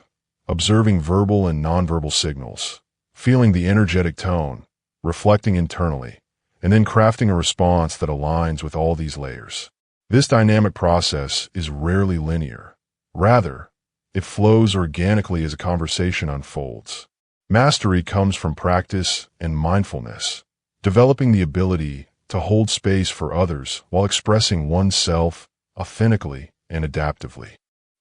observing verbal and nonverbal signals, feeling the energetic tone, reflecting internally, and then crafting a response that aligns with all these layers. This dynamic process is rarely linear. Rather, it flows organically as a conversation unfolds. Mastery comes from practice and mindfulness, developing the ability to hold space for others while expressing oneself authentically and adaptively.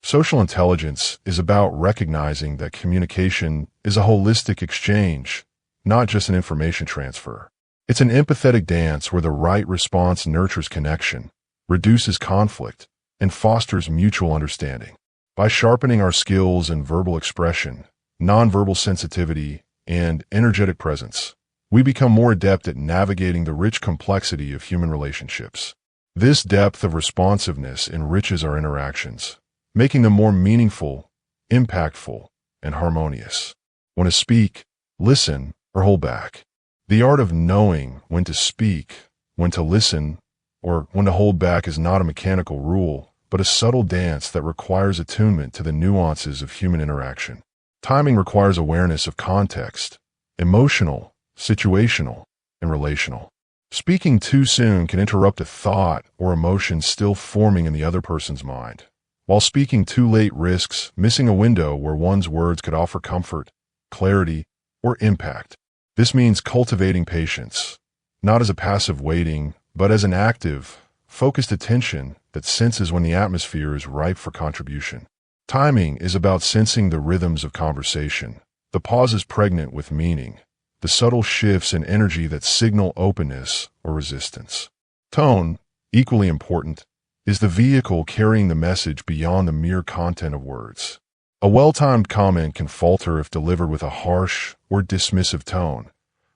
Social intelligence is about recognizing that communication is a holistic exchange, not just an information transfer. It's an empathetic dance where the right response nurtures connection, reduces conflict, and fosters mutual understanding. By sharpening our skills in verbal expression, nonverbal sensitivity, and energetic presence, we become more adept at navigating the rich complexity of human relationships. This depth of responsiveness enriches our interactions, making them more meaningful, impactful, and harmonious. When to speak, listen, or hold back. The art of knowing when to speak, when to listen, or when to hold back is not a mechanical rule, but a subtle dance that requires attunement to the nuances of human interaction. Timing requires awareness of context, emotional, situational, and relational. Speaking too soon can interrupt a thought or emotion still forming in the other person's mind, while speaking too late risks missing a window where one's words could offer comfort, clarity, or impact. This means cultivating patience, not as a passive waiting, but as an active, focused attention that senses when the atmosphere is ripe for contribution. Timing is about sensing the rhythms of conversation, the pauses pregnant with meaning, the subtle shifts in energy that signal openness or resistance. Tone, equally important, is the vehicle carrying the message beyond the mere content of words. A well-timed comment can falter if delivered with a harsh or dismissive tone,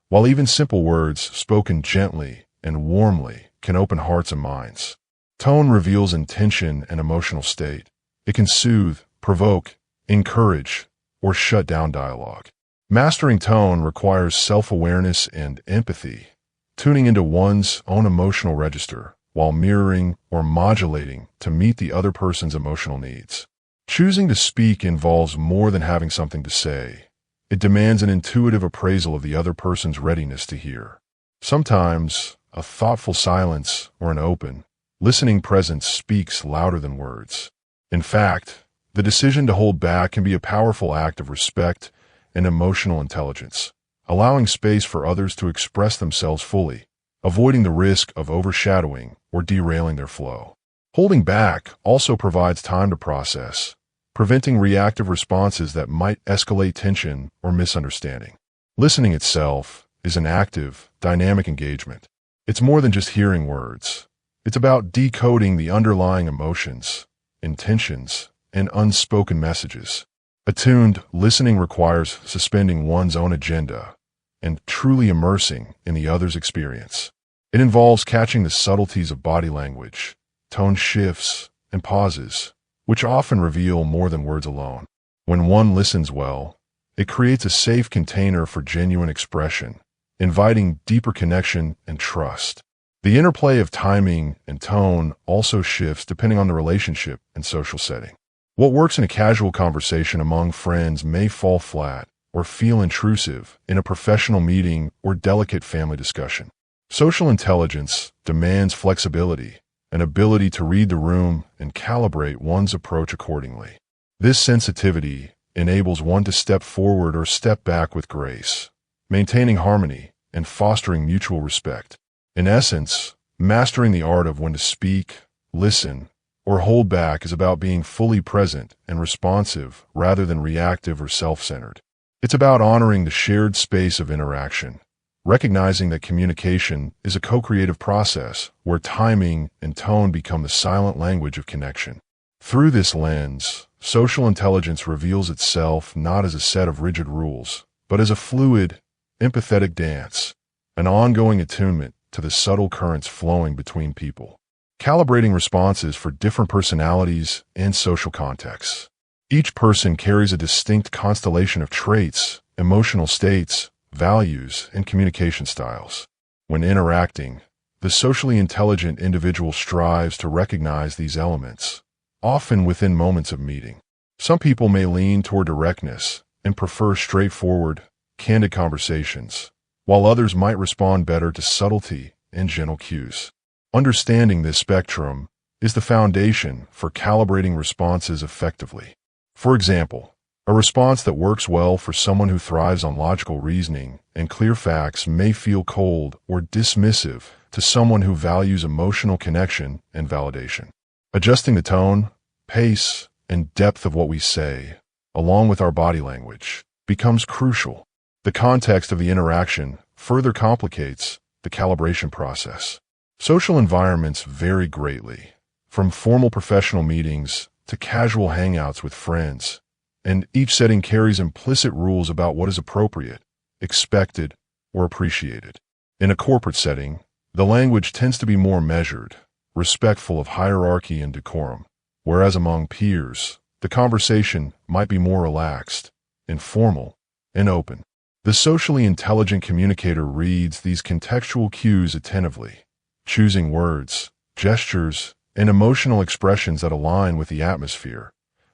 while even simple words spoken gently and warmly can open hearts and minds. Tone reveals intention and emotional state. It can soothe, provoke, encourage, or shut down dialogue. Mastering tone requires self-awareness and empathy, tuning into one's own emotional register while mirroring or modulating to meet the other person's emotional needs. Choosing to speak involves more than having something to say. It demands an intuitive appraisal of the other person's readiness to hear. Sometimes, a thoughtful silence or an open, listening presence speaks louder than words. In fact, the decision to hold back can be a powerful act of respect and emotional intelligence, allowing space for others to express themselves fully, avoiding the risk of overshadowing or derailing their flow. Holding back also provides time to process, preventing reactive responses that might escalate tension or misunderstanding. Listening itself is an active, dynamic engagement. It's more than just hearing words. It's about decoding the underlying emotions, intentions, and unspoken messages. Attuned listening requires suspending one's own agenda and truly immersing in the other's experience. It involves catching the subtleties of body language, tone shifts, and pauses, which often reveal more than words alone. When one listens well, it creates a safe container for genuine expression, inviting deeper connection and trust. The interplay of timing and tone also shifts depending on the relationship and social setting. What works in a casual conversation among friends may fall flat or feel intrusive in a professional meeting or delicate family discussion. Social intelligence demands flexibility, an ability to read the room and calibrate one's approach accordingly. This sensitivity enables one to step forward or step back with grace, maintaining harmony and fostering mutual respect. In essence, mastering the art of when to speak, listen, or hold back is about being fully present and responsive rather than reactive or self-centered. It's about honoring the shared space of interaction, recognizing that communication is a co-creative process where timing and tone become the silent language of connection. Through this lens, social intelligence reveals itself not as a set of rigid rules, but as a fluid, empathetic dance, an ongoing attunement to the subtle currents flowing between people, calibrating responses for different personalities and social contexts. Each person carries a distinct constellation of traits, emotional states, values, and communication styles. When interacting, the socially intelligent individual strives to recognize these elements, often within moments of meeting. Some people may lean toward directness and prefer straightforward, candid conversations, while others might respond better to subtlety and gentle cues. Understanding this spectrum is the foundation for calibrating responses effectively. For example, a response that works well for someone who thrives on logical reasoning and clear facts may feel cold or dismissive to someone who values emotional connection and validation. Adjusting the tone, pace, and depth of what we say, along with our body language, becomes crucial. The context of the interaction further complicates the calibration process. Social environments vary greatly, from formal professional meetings to casual hangouts with friends, and each setting carries implicit rules about what is appropriate, expected, or appreciated. In a corporate setting, the language tends to be more measured, respectful of hierarchy and decorum, whereas among peers, the conversation might be more relaxed, informal, and open. The socially intelligent communicator reads these contextual cues attentively, choosing words, gestures, and emotional expressions that align with the atmosphere,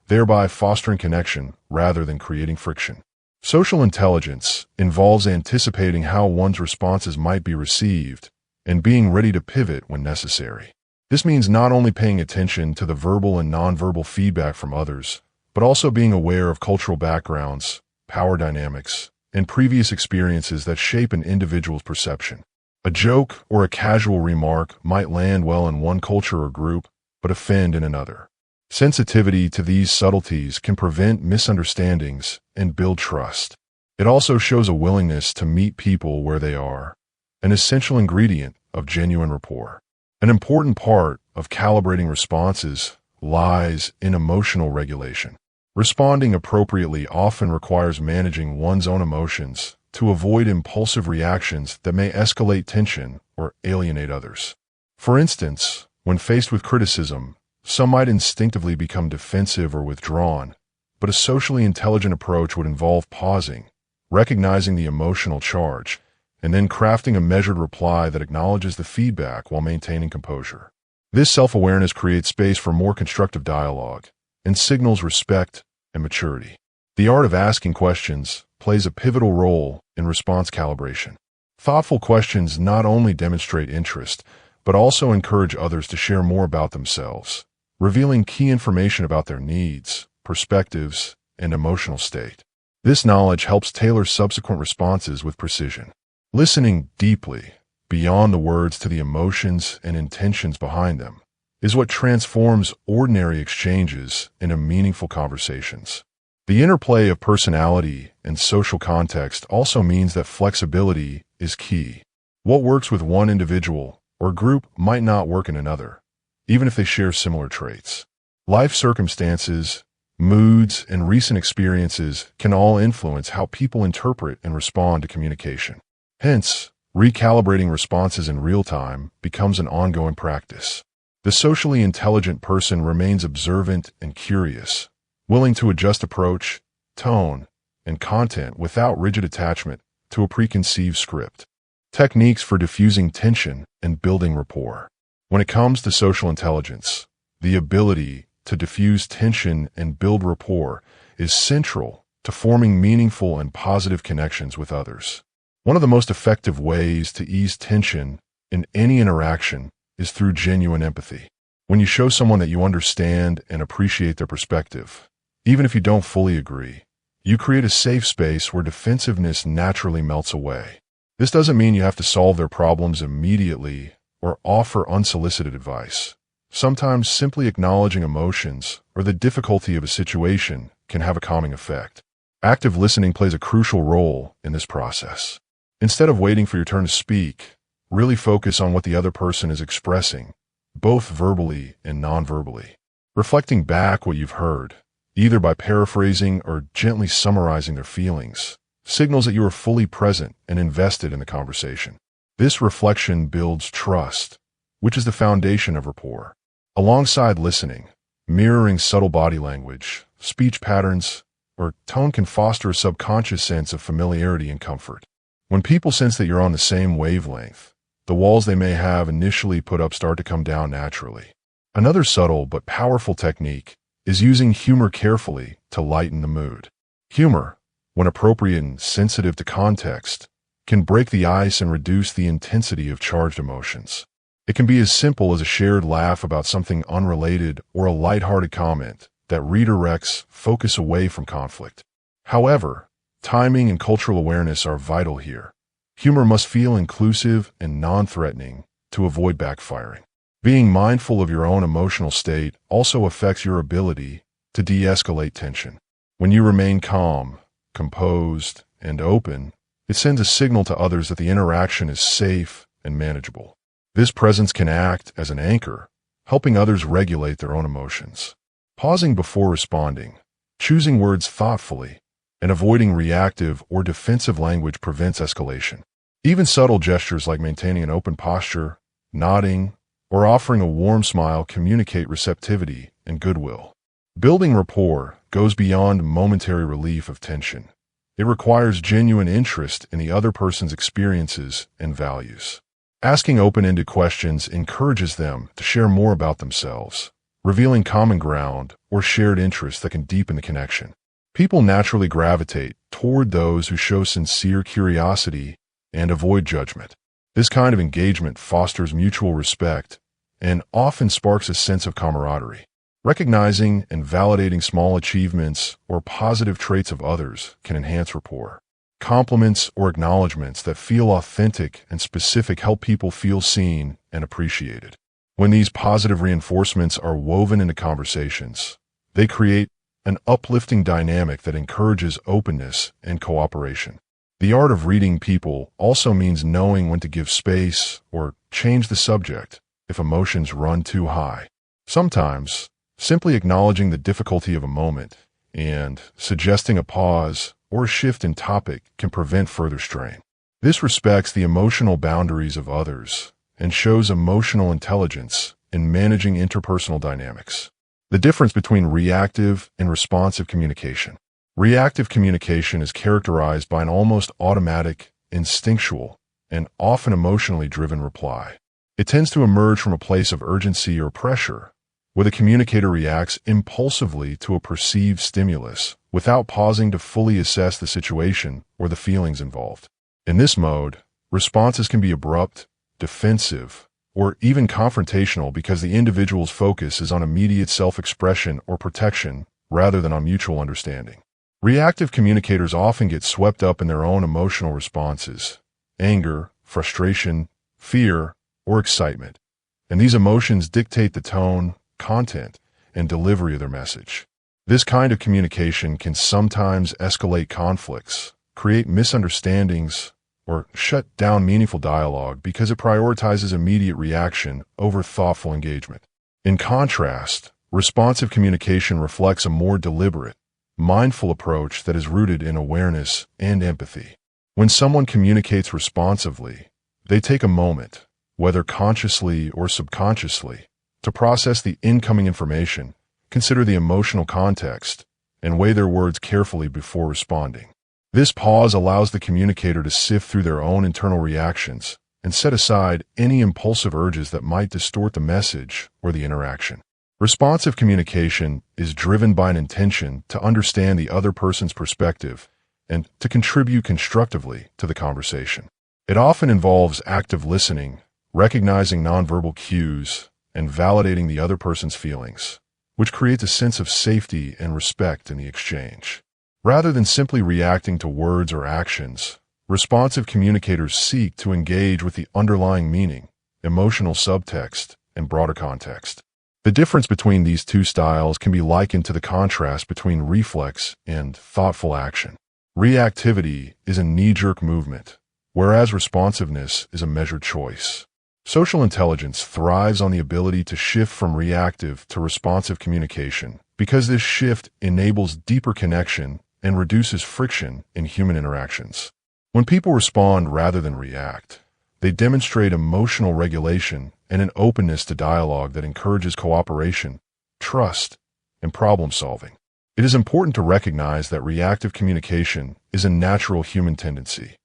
thereby fostering connection rather than creating friction. Social intelligence involves anticipating how one's responses might be received and being ready to pivot when necessary. This means not only paying attention to the verbal and nonverbal feedback from others, but also being aware of cultural backgrounds, power dynamics, and previous experiences that shape an individual's perception. A joke or a casual remark might land well in one culture or group, but offend in another. Sensitivity to these subtleties can prevent misunderstandings and build trust. It also shows a willingness to meet people where they are, an essential ingredient of genuine rapport. An important part of calibrating responses lies in emotional regulation. Responding appropriately often requires managing one's own emotions to avoid impulsive reactions that may escalate tension or alienate others. For instance, when faced with criticism, some might instinctively become defensive or withdrawn, but a socially intelligent approach would involve pausing, recognizing the emotional charge, and then crafting a measured reply that acknowledges the feedback while maintaining composure. This self-awareness creates space for more constructive dialogue and signals respect and maturity. The art of asking questions plays a pivotal role in response calibration. Thoughtful questions not only demonstrate interest, but also encourage others to share more about themselves, revealing key information about their needs, perspectives, and emotional state. This knowledge helps tailor subsequent responses with precision. Listening deeply, beyond the words to the emotions and intentions behind them, is what transforms ordinary exchanges into meaningful conversations. The interplay of personality and social context also means that flexibility is key. What works with one individual or group might not work in another, even if they share similar traits. Life circumstances, moods, and recent experiences can all influence how people interpret and respond to communication. Hence, recalibrating responses in real time becomes an ongoing practice. The socially intelligent person remains observant and curious, willing to adjust approach, tone, and content without rigid attachment to a preconceived script. Techniques for diffusing tension and building rapport. When it comes to social intelligence, the ability to diffuse tension and build rapport is central to forming meaningful and positive connections with others. One of the most effective ways to ease tension in any interaction is through genuine empathy. When you show someone that you understand and appreciate their perspective, even if you don't fully agree, You create a safe space where defensiveness naturally melts away. This doesn't mean you have to solve their problems immediately or offer unsolicited advice. Sometimes simply acknowledging emotions or the difficulty of a situation can have a calming effect. Active listening plays a crucial role in this process. Instead of waiting for your turn to speak, really focus on what the other person is expressing, both verbally and non-verbally. Reflecting back what you've heard, either by paraphrasing or gently summarizing their feelings, signals that you are fully present and invested in the conversation. This reflection builds trust, which is the foundation of rapport. Alongside listening, mirroring subtle body language, speech patterns, or tone can foster a subconscious sense of familiarity and comfort. When people sense that you're on the same wavelength, the walls they may have initially put up start to come down naturally. Another subtle but powerful technique is using humor carefully to lighten the mood. Humor, when appropriate and sensitive to context, can break the ice and reduce the intensity of charged emotions. It can be as simple as a shared laugh about something unrelated or a lighthearted comment that redirects focus away from conflict. However, timing and cultural awareness are vital here. Humor must feel inclusive and non-threatening to avoid backfiring. Being mindful of your own emotional state also affects your ability to de-escalate tension. When you remain calm, composed, and open, it sends a signal to others that the interaction is safe and manageable. This presence can act as an anchor, helping others regulate their own emotions. Pausing before responding, choosing words thoughtfully, and avoiding reactive or defensive language prevents escalation. Even subtle gestures like maintaining an open posture, nodding, or offering a warm smile communicate receptivity and goodwill. Building rapport goes beyond momentary relief of tension. It requires genuine interest in the other person's experiences and values. Asking open-ended questions encourages them to share more about themselves, revealing common ground or shared interests that can deepen the connection. People naturally gravitate toward those who show sincere curiosity and avoid judgment. This kind of engagement fosters mutual respect and often sparks a sense of camaraderie. Recognizing and validating small achievements or positive traits of others can enhance rapport. Compliments or acknowledgments that feel authentic and specific help people feel seen and appreciated. When these positive reinforcements are woven into conversations, they create an uplifting dynamic that encourages openness and cooperation. The art of reading people also means knowing when to give space or change the subject if emotions run too high. Sometimes, simply acknowledging the difficulty of a moment and suggesting a pause or a shift in topic can prevent further strain. This respects the emotional boundaries of others and shows emotional intelligence in managing interpersonal dynamics. The difference between reactive and responsive communication. Reactive communication is characterized by an almost automatic, instinctual, and often emotionally driven reply. It tends to emerge from a place of urgency or pressure, where the communicator reacts impulsively to a perceived stimulus without pausing to fully assess the situation or the feelings involved. In this mode, responses can be abrupt, defensive, or even confrontational because the individual's focus is on immediate self-expression or protection rather than on mutual understanding. Reactive communicators often get swept up in their own emotional responses, anger, frustration, fear, or excitement, and these emotions dictate the tone, content, and delivery of their message. This kind of communication can sometimes escalate conflicts, create misunderstandings, or shut down meaningful dialogue because it prioritizes immediate reaction over thoughtful engagement. In contrast, responsive communication reflects a more deliberate, mindful approach that is rooted in awareness and empathy. When someone communicates responsively, they take a moment, whether consciously or subconsciously, to process the incoming information, consider the emotional context, and weigh their words carefully before responding. This pause allows the communicator to sift through their own internal reactions and set aside any impulsive urges that might distort the message or the interaction. Responsive communication is driven by an intention to understand the other person's perspective and to contribute constructively to the conversation. It often involves active listening, recognizing nonverbal cues, and validating the other person's feelings, which creates a sense of safety and respect in the exchange. Rather than simply reacting to words or actions, responsive communicators seek to engage with the underlying meaning, emotional subtext, and broader context. The difference between these two styles can be likened to the contrast between reflex and thoughtful action. Reactivity is a knee-jerk movement, whereas responsiveness is a measured choice. Social intelligence thrives on the ability to shift from reactive to responsive communication because this shift enables deeper connection and reduces friction in human interactions. When people respond rather than react, they demonstrate emotional regulation and an openness to dialogue that encourages cooperation, trust, and problem-solving. It is important to recognize that reactive communication is a natural human tendency.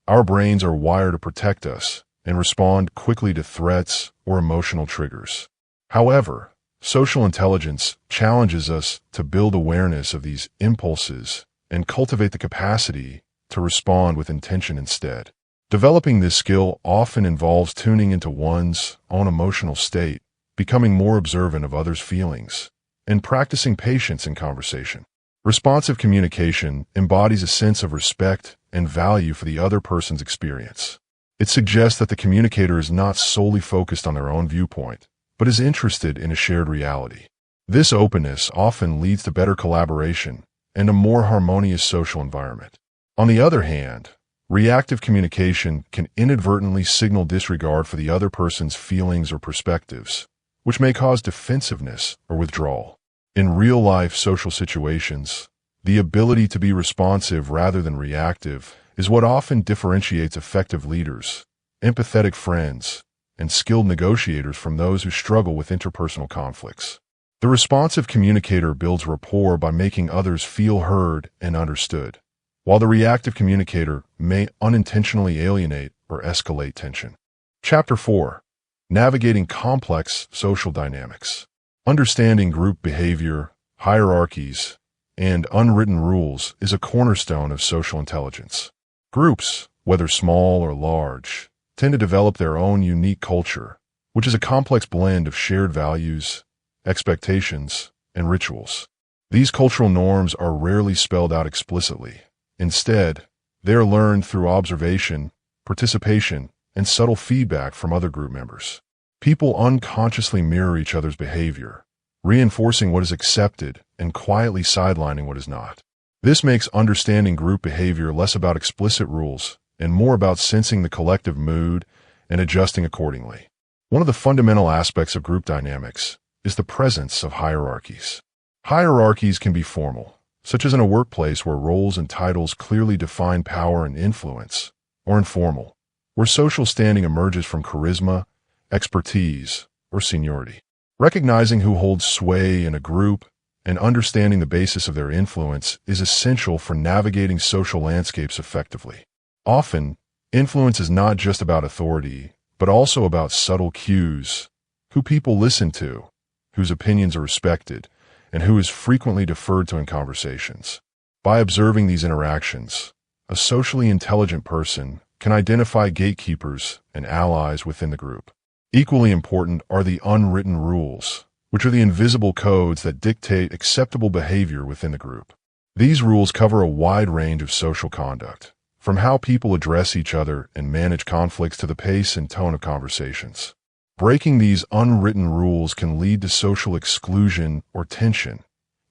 Our brains are wired to protect us and respond quickly to threats or emotional triggers. However, social intelligence challenges us to build awareness of these impulses and cultivate the capacity to respond with intention instead. Developing this skill often involves tuning into one's own emotional state, becoming more observant of others' feelings, and practicing patience in conversation. Responsive communication embodies a sense of respect and value for the other person's experience. It suggests that the communicator is not solely focused on their own viewpoint, but is interested in a shared reality. This openness often leads to better collaboration and a more harmonious social environment. On the other hand, reactive communication can inadvertently signal disregard for the other person's feelings or perspectives, which may cause defensiveness or withdrawal. In real-life social situations, the ability to be responsive rather than reactive is what often differentiates effective leaders, empathetic friends, and skilled negotiators from those who struggle with interpersonal conflicts. The responsive communicator builds rapport by making others feel heard and understood, while the reactive communicator may unintentionally alienate or escalate tension. Chapter 4. Navigating Complex Social Dynamics. Understanding group behavior, hierarchies, and unwritten rules is a cornerstone of social intelligence. Groups, whether small or large, tend to develop their own unique culture, which is a complex blend of shared values, expectations, and rituals. These cultural norms are rarely spelled out explicitly. Instead, they are learned through observation, participation, and subtle feedback from other group members. People unconsciously mirror each other's behavior, reinforcing what is accepted and quietly sidelining what is not. This makes understanding group behavior less about explicit rules and more about sensing the collective mood and adjusting accordingly. One of the fundamental aspects of group dynamics is the presence of hierarchies. Hierarchies can be formal, such as in a workplace where roles and titles clearly define power and influence, or informal, where social standing emerges from charisma, expertise, or seniority. Recognizing who holds sway in a group and understanding the basis of their influence is essential for navigating social landscapes effectively. Often, influence is not just about authority, but also about subtle cues, who people listen to, whose opinions are respected, and who is frequently deferred to in conversations. By observing these interactions, a socially intelligent person can identify gatekeepers and allies within the group. Equally important are the unwritten rules, which are the invisible codes that dictate acceptable behavior within the group. These rules cover a wide range of social conduct, from how people address each other and manage conflicts to the pace and tone of conversations. Breaking these unwritten rules can lead to social exclusion or tension,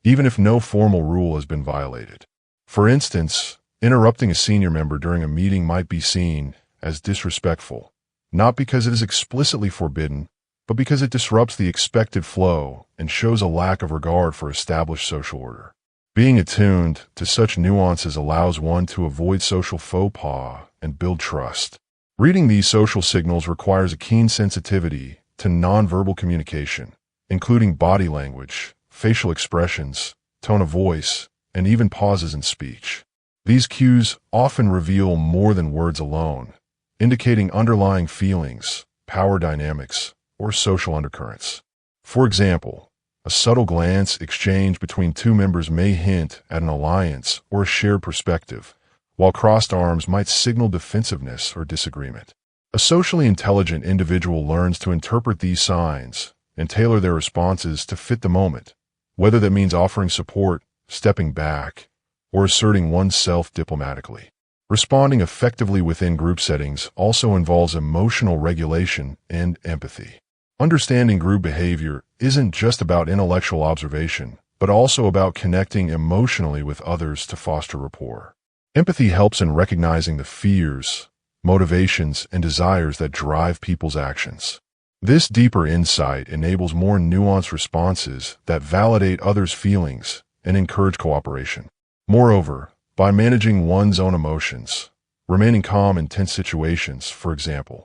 even if no formal rule has been violated. For instance, interrupting a senior member during a meeting might be seen as disrespectful, not because it is explicitly forbidden, but because it disrupts the expected flow and shows a lack of regard for established social order. Being attuned to such nuances allows one to avoid social faux pas and build trust. Reading these social signals requires a keen sensitivity to nonverbal communication, including body language, facial expressions, tone of voice, and even pauses in speech. These cues often reveal more than words alone, indicating underlying feelings, power dynamics, or social undercurrents. For example, a subtle glance exchanged between two members may hint at an alliance or a shared perspective, while crossed arms might signal defensiveness or disagreement. A socially intelligent individual learns to interpret these signs and tailor their responses to fit the moment, whether that means offering support, stepping back, or asserting oneself diplomatically. Responding effectively within group settings also involves emotional regulation and empathy. Understanding group behavior isn't just about intellectual observation, but also about connecting emotionally with others to foster rapport. Empathy helps in recognizing the fears, motivations, and desires that drive people's actions. This deeper insight enables more nuanced responses that validate others' feelings and encourage cooperation. Moreover, by managing one's own emotions, remaining calm in tense situations, for example,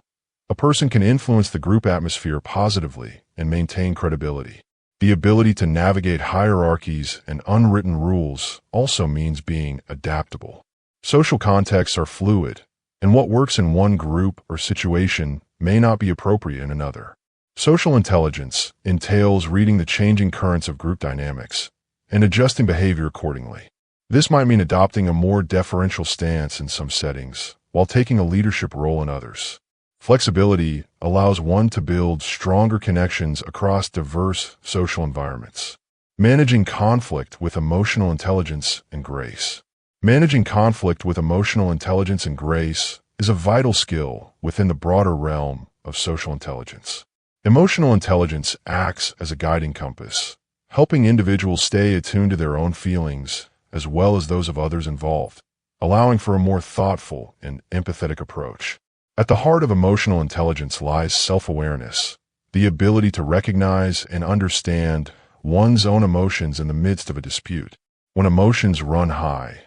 a person can influence the group atmosphere positively and maintain credibility. The ability to navigate hierarchies and unwritten rules also means being adaptable. Social contexts are fluid, and what works in one group or situation may not be appropriate in another. Social intelligence entails reading the changing currents of group dynamics and adjusting behavior accordingly. This might mean adopting a more deferential stance in some settings, while taking a leadership role in others. Flexibility allows one to build stronger connections across diverse social environments. Managing conflict with emotional intelligence and grace. Managing conflict with emotional intelligence and grace is a vital skill within the broader realm of social intelligence. Emotional intelligence acts as a guiding compass, helping individuals stay attuned to their own feelings as well as those of others involved, allowing for a more thoughtful and empathetic approach. At the heart of emotional intelligence lies self-awareness, the ability to recognize and understand one's own emotions in the midst of a dispute. When emotions run high,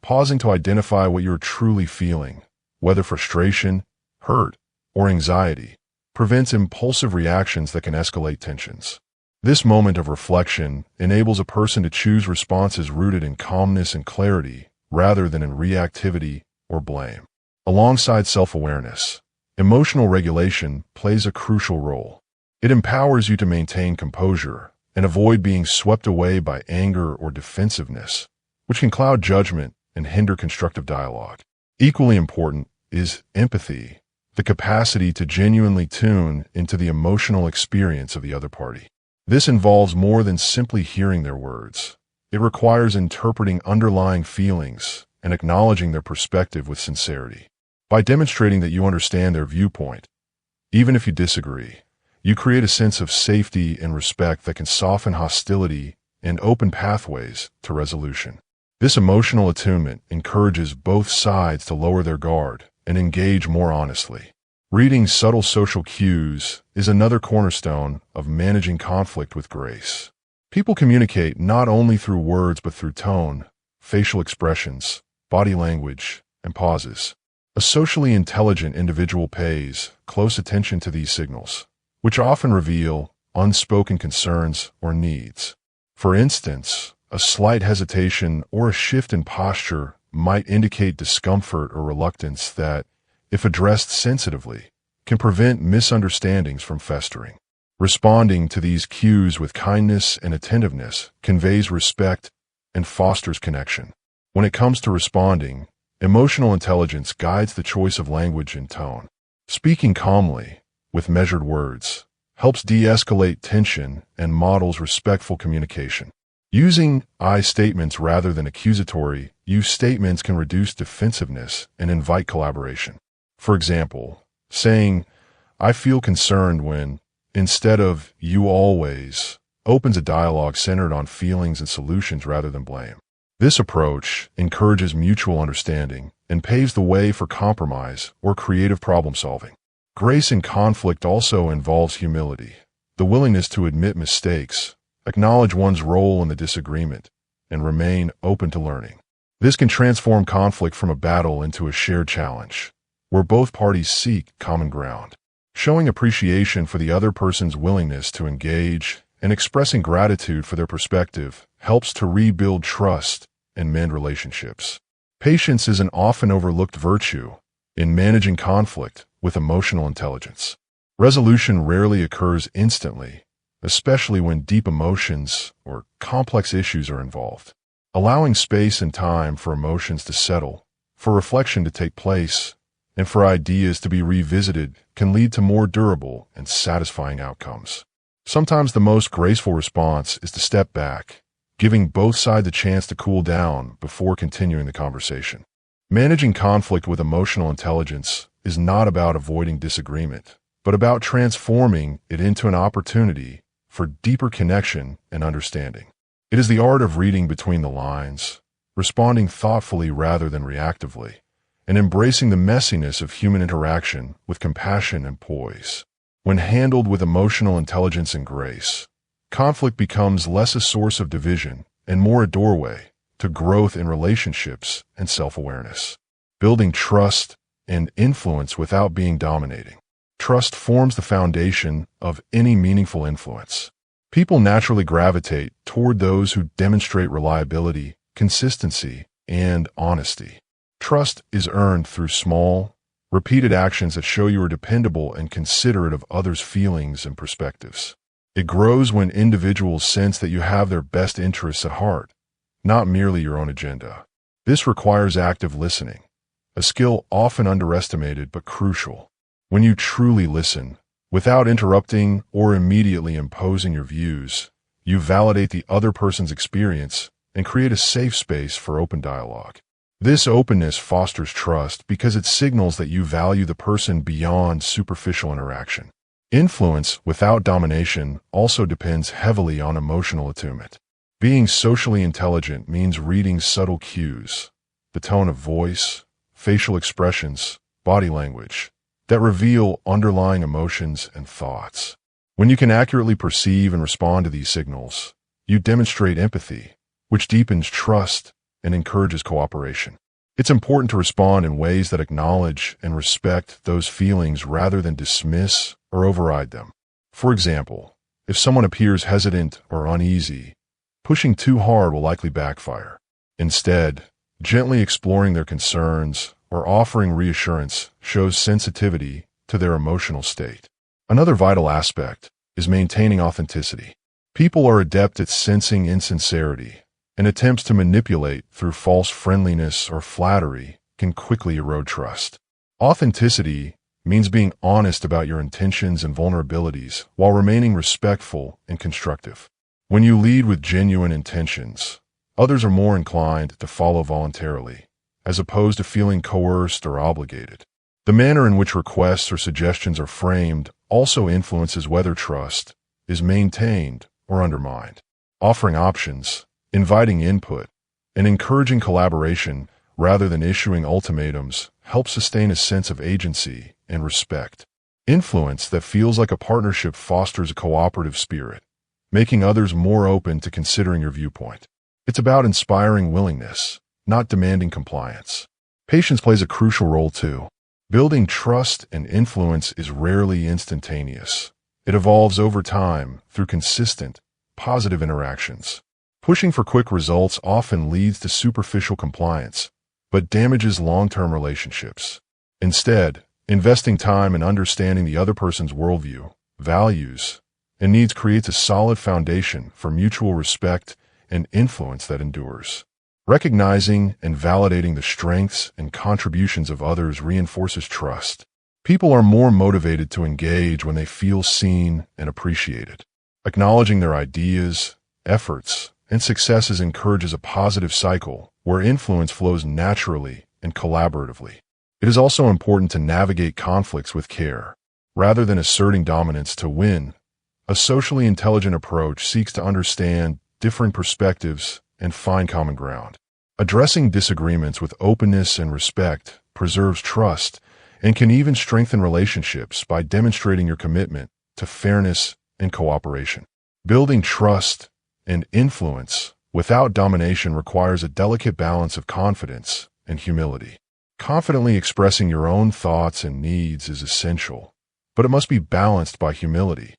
pausing to identify what you're truly feeling, whether frustration, hurt, or anxiety, prevents impulsive reactions that can escalate tensions. This moment of reflection enables a person to choose responses rooted in calmness and clarity rather than in reactivity or blame. Alongside self-awareness, emotional regulation plays a crucial role. It empowers you to maintain composure and avoid being swept away by anger or defensiveness, which can cloud judgment and hinder constructive dialogue. Equally important is empathy, the capacity to genuinely tune into the emotional experience of the other party. This involves more than simply hearing their words. It requires interpreting underlying feelings and acknowledging their perspective with sincerity. By demonstrating that you understand their viewpoint, even if you disagree, you create a sense of safety and respect that can soften hostility and open pathways to resolution. This emotional attunement encourages both sides to lower their guard and engage more honestly. Reading subtle social cues is another cornerstone of managing conflict with grace. People communicate not only through words but through tone, facial expressions, body language, and pauses. A socially intelligent individual pays close attention to these signals, which often reveal unspoken concerns or needs. For instance, a slight hesitation or a shift in posture might indicate discomfort or reluctance that, if addressed sensitively, can prevent misunderstandings from festering. Responding to these cues with kindness and attentiveness conveys respect and fosters connection. When it comes to responding, emotional intelligence guides the choice of language and tone. Speaking calmly, with measured words, helps de-escalate tension and models respectful communication. Using I statements rather than accusatory you statements can reduce defensiveness and invite collaboration. For example, saying, "I feel concerned when," instead of "you always," opens a dialogue centered on feelings and solutions rather than blame. This approach encourages mutual understanding and paves the way for compromise or creative problem solving. Grace in conflict also involves humility, the willingness to admit mistakes, acknowledge one's role in the disagreement, and remain open to learning. This can transform conflict from a battle into a shared challenge, where both parties seek common ground. Showing appreciation for the other person's willingness to engage and expressing gratitude for their perspective helps to rebuild trust and mend relationships. Patience is an often overlooked virtue in managing conflict with emotional intelligence. Resolution rarely occurs instantly, especially when deep emotions or complex issues are involved. Allowing space and time for emotions to settle, for reflection to take place, and for ideas to be revisited can lead to more durable and satisfying outcomes. Sometimes the most graceful response is to step back, giving both sides a chance to cool down before continuing the conversation. Managing conflict with emotional intelligence is not about avoiding disagreement, but about transforming it into an opportunity for deeper connection and understanding. It is the art of reading between the lines, responding thoughtfully rather than reactively, and embracing the messiness of human interaction with compassion and poise. When handled with emotional intelligence and grace, conflict becomes less a source of division and more a doorway to growth in relationships and self-awareness. Building trust and influence without being dominating. Trust forms the foundation of any meaningful influence. People naturally gravitate toward those who demonstrate reliability, consistency, and honesty. Trust is earned through small, repeated actions that show you are dependable and considerate of others' feelings and perspectives. It grows when individuals sense that you have their best interests at heart, not merely your own agenda. This requires active listening, a skill often underestimated but crucial. When you truly listen, without interrupting or immediately imposing your views, you validate the other person's experience and create a safe space for open dialogue. This openness fosters trust because it signals that you value the person beyond superficial interaction. Influence without domination also depends heavily on emotional attunement. Being socially intelligent means reading subtle cues, the tone of voice, facial expressions, body language, that reveal underlying emotions and thoughts. When you can accurately perceive and respond to these signals, you demonstrate empathy, which deepens trust and encourages cooperation. It's important to respond in ways that acknowledge and respect those feelings rather than dismiss or override them. For example, if someone appears hesitant or uneasy, pushing too hard will likely backfire. Instead, gently exploring their concerns or offering reassurance shows sensitivity to their emotional state. Another vital aspect is maintaining authenticity. People are adept at sensing insincerity, and attempts to manipulate through false friendliness or flattery can quickly erode trust. Authenticity means being honest about your intentions and vulnerabilities while remaining respectful and constructive. When you lead with genuine intentions, others are more inclined to follow voluntarily, as opposed to feeling coerced or obligated. The manner in which requests or suggestions are framed also influences whether trust is maintained or undermined. Offering options, inviting input, and encouraging collaboration rather than issuing ultimatums helps sustain a sense of agency and respect. Influence that feels like a partnership fosters a cooperative spirit, making others more open to considering your viewpoint. It's about inspiring willingness, not demanding compliance. Patience plays a crucial role too. Building trust and influence is rarely instantaneous. It evolves over time through consistent, positive interactions. Pushing for quick results often leads to superficial compliance, but damages long-term relationships. Instead, investing time in understanding the other person's worldview, values, and needs creates a solid foundation for mutual respect and influence that endures. Recognizing and validating the strengths and contributions of others reinforces trust. People are more motivated to engage when they feel seen and appreciated. Acknowledging their ideas, efforts, and successes encourages a positive cycle where influence flows naturally and collaboratively. It is also important to navigate conflicts with care. Rather than asserting dominance to win, a socially intelligent approach seeks to understand differing perspectives and find common ground. Addressing disagreements with openness and respect preserves trust and can even strengthen relationships by demonstrating your commitment to fairness and cooperation. Building trust and influence without domination requires a delicate balance of confidence and humility. Confidently expressing your own thoughts and needs is essential, but it must be balanced by humility,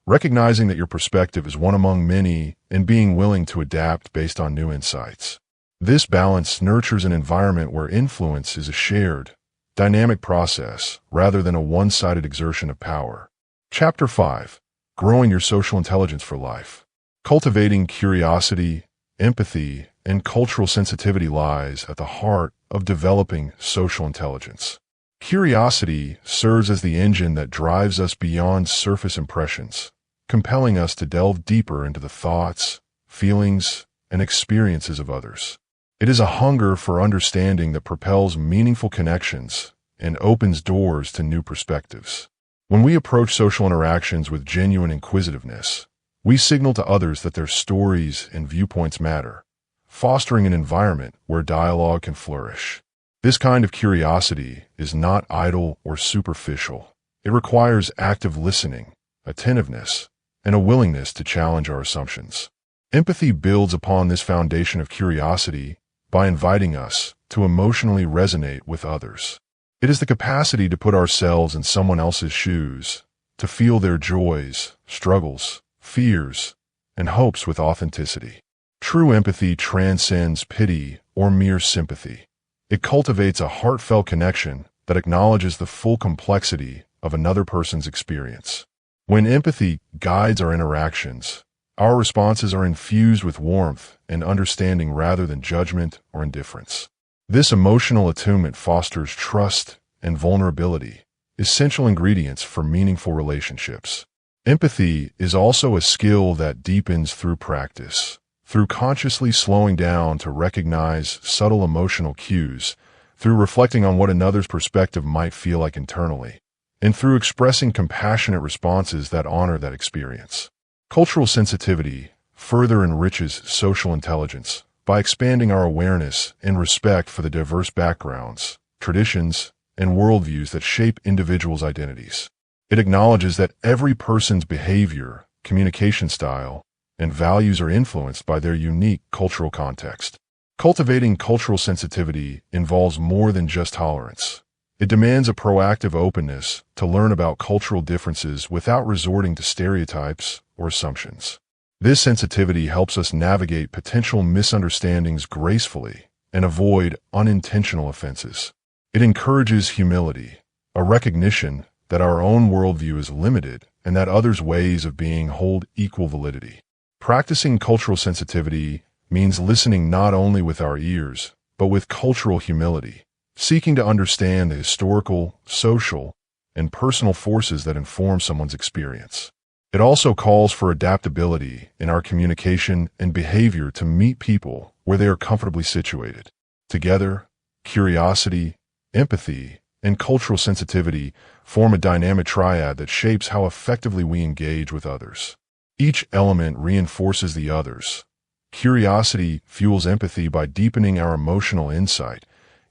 recognizing that your perspective is one among many and being willing to adapt based on new insights. This balance nurtures an environment where influence is a shared, dynamic process rather than a one-sided exertion of power. Chapter 5. Growing your social intelligence for life. Cultivating curiosity, empathy, and cultural sensitivity lies at the heart of developing social intelligence. Curiosity serves as the engine that drives us beyond surface impressions, compelling us to delve deeper into the thoughts, feelings, and experiences of others. It is a hunger for understanding that propels meaningful connections and opens doors to new perspectives. When we approach social interactions with genuine inquisitiveness, we signal to others that their stories and viewpoints matter, fostering an environment where dialogue can flourish. This kind of curiosity is not idle or superficial. It requires active listening, attentiveness, and a willingness to challenge our assumptions. Empathy builds upon this foundation of curiosity by inviting us to emotionally resonate with others. It is the capacity to put ourselves in someone else's shoes, to feel their joys, struggles, fears, and hopes with authenticity. True empathy transcends pity or mere sympathy. It cultivates a heartfelt connection that acknowledges the full complexity of another person's experience. When empathy guides our interactions, our responses are infused with warmth and understanding rather than judgment or indifference. This emotional attunement fosters trust and vulnerability, essential ingredients for meaningful relationships. Empathy is also a skill that deepens through practice. Through consciously slowing down to recognize subtle emotional cues, through reflecting on what another's perspective might feel like internally, and through expressing compassionate responses that honor that experience. Cultural sensitivity further enriches social intelligence by expanding our awareness and respect for the diverse backgrounds, traditions, and worldviews that shape individuals' identities. It acknowledges that every person's behavior, communication style, and values are influenced by their unique cultural context. Cultivating cultural sensitivity involves more than just tolerance. It demands a proactive openness to learn about cultural differences without resorting to stereotypes or assumptions. This sensitivity helps us navigate potential misunderstandings gracefully and avoid unintentional offenses. It encourages humility, a recognition that our own worldview is limited and that others' ways of being hold equal validity. Practicing cultural sensitivity means listening not only with our ears, but with cultural humility, seeking to understand the historical, social, and personal forces that inform someone's experience. It also calls for adaptability in our communication and behavior to meet people where they are comfortably situated. Together, curiosity, empathy, and cultural sensitivity form a dynamic triad that shapes how effectively we engage with others. Each element reinforces the others. Curiosity fuels empathy by deepening our emotional insight.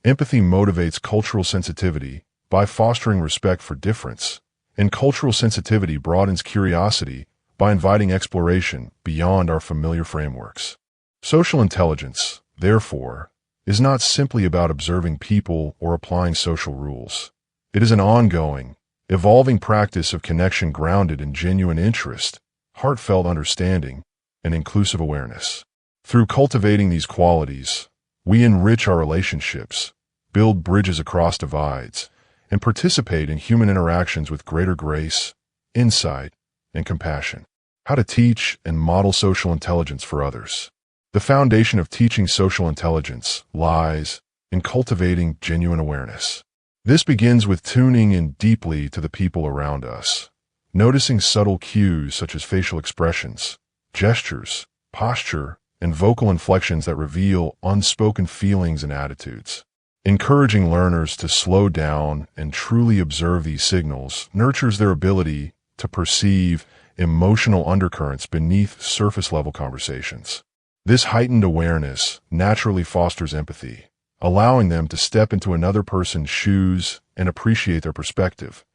Empathy motivates cultural sensitivity by fostering respect for difference, and cultural sensitivity broadens curiosity by inviting exploration beyond our familiar frameworks. Social intelligence, therefore, is not simply about observing people or applying social rules. It is an ongoing, evolving practice of connection grounded in genuine interest, heartfelt understanding, and inclusive awareness. Through cultivating these qualities, we enrich our relationships, build bridges across divides, and participate in human interactions with greater grace, insight, and compassion. How to teach and model social intelligence for others. The foundation of teaching social intelligence lies in cultivating genuine awareness. This begins with tuning in deeply to the people around us, noticing subtle cues such as facial expressions, gestures, posture, and vocal inflections that reveal unspoken feelings and attitudes. Encouraging learners to slow down and truly observe these signals nurtures their ability to perceive emotional undercurrents beneath surface-level conversations. This heightened awareness naturally fosters empathy, allowing them to step into another person's shoes and appreciate their perspective,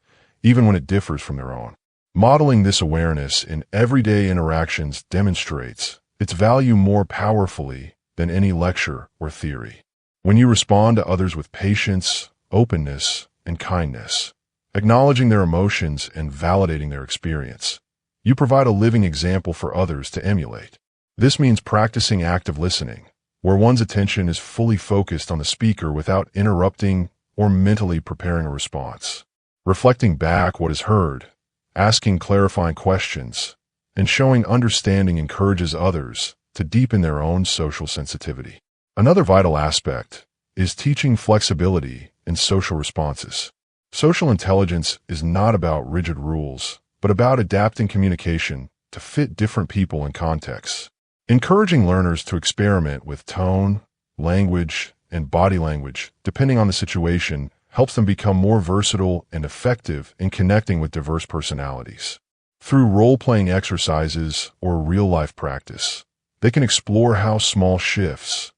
even when it differs from their own. Modeling this awareness in everyday interactions demonstrates its value more powerfully than any lecture or theory. When you respond to others with patience, openness, and kindness, acknowledging their emotions and validating their experience, you provide a living example for others to emulate. This means practicing active listening, where one's attention is fully focused on the speaker without interrupting or mentally preparing a response. Reflecting back what is heard, asking clarifying questions, and showing understanding encourages others to deepen their own social sensitivity. Another vital aspect is teaching flexibility in social responses. Social intelligence is not about rigid rules, but about adapting communication to fit different people and contexts. Encouraging learners to experiment with tone, language, and body language, depending on the situation, helps them become more versatile and effective in connecting with diverse personalities. Through role-playing exercises or real-life practice, they can explore how small shifts,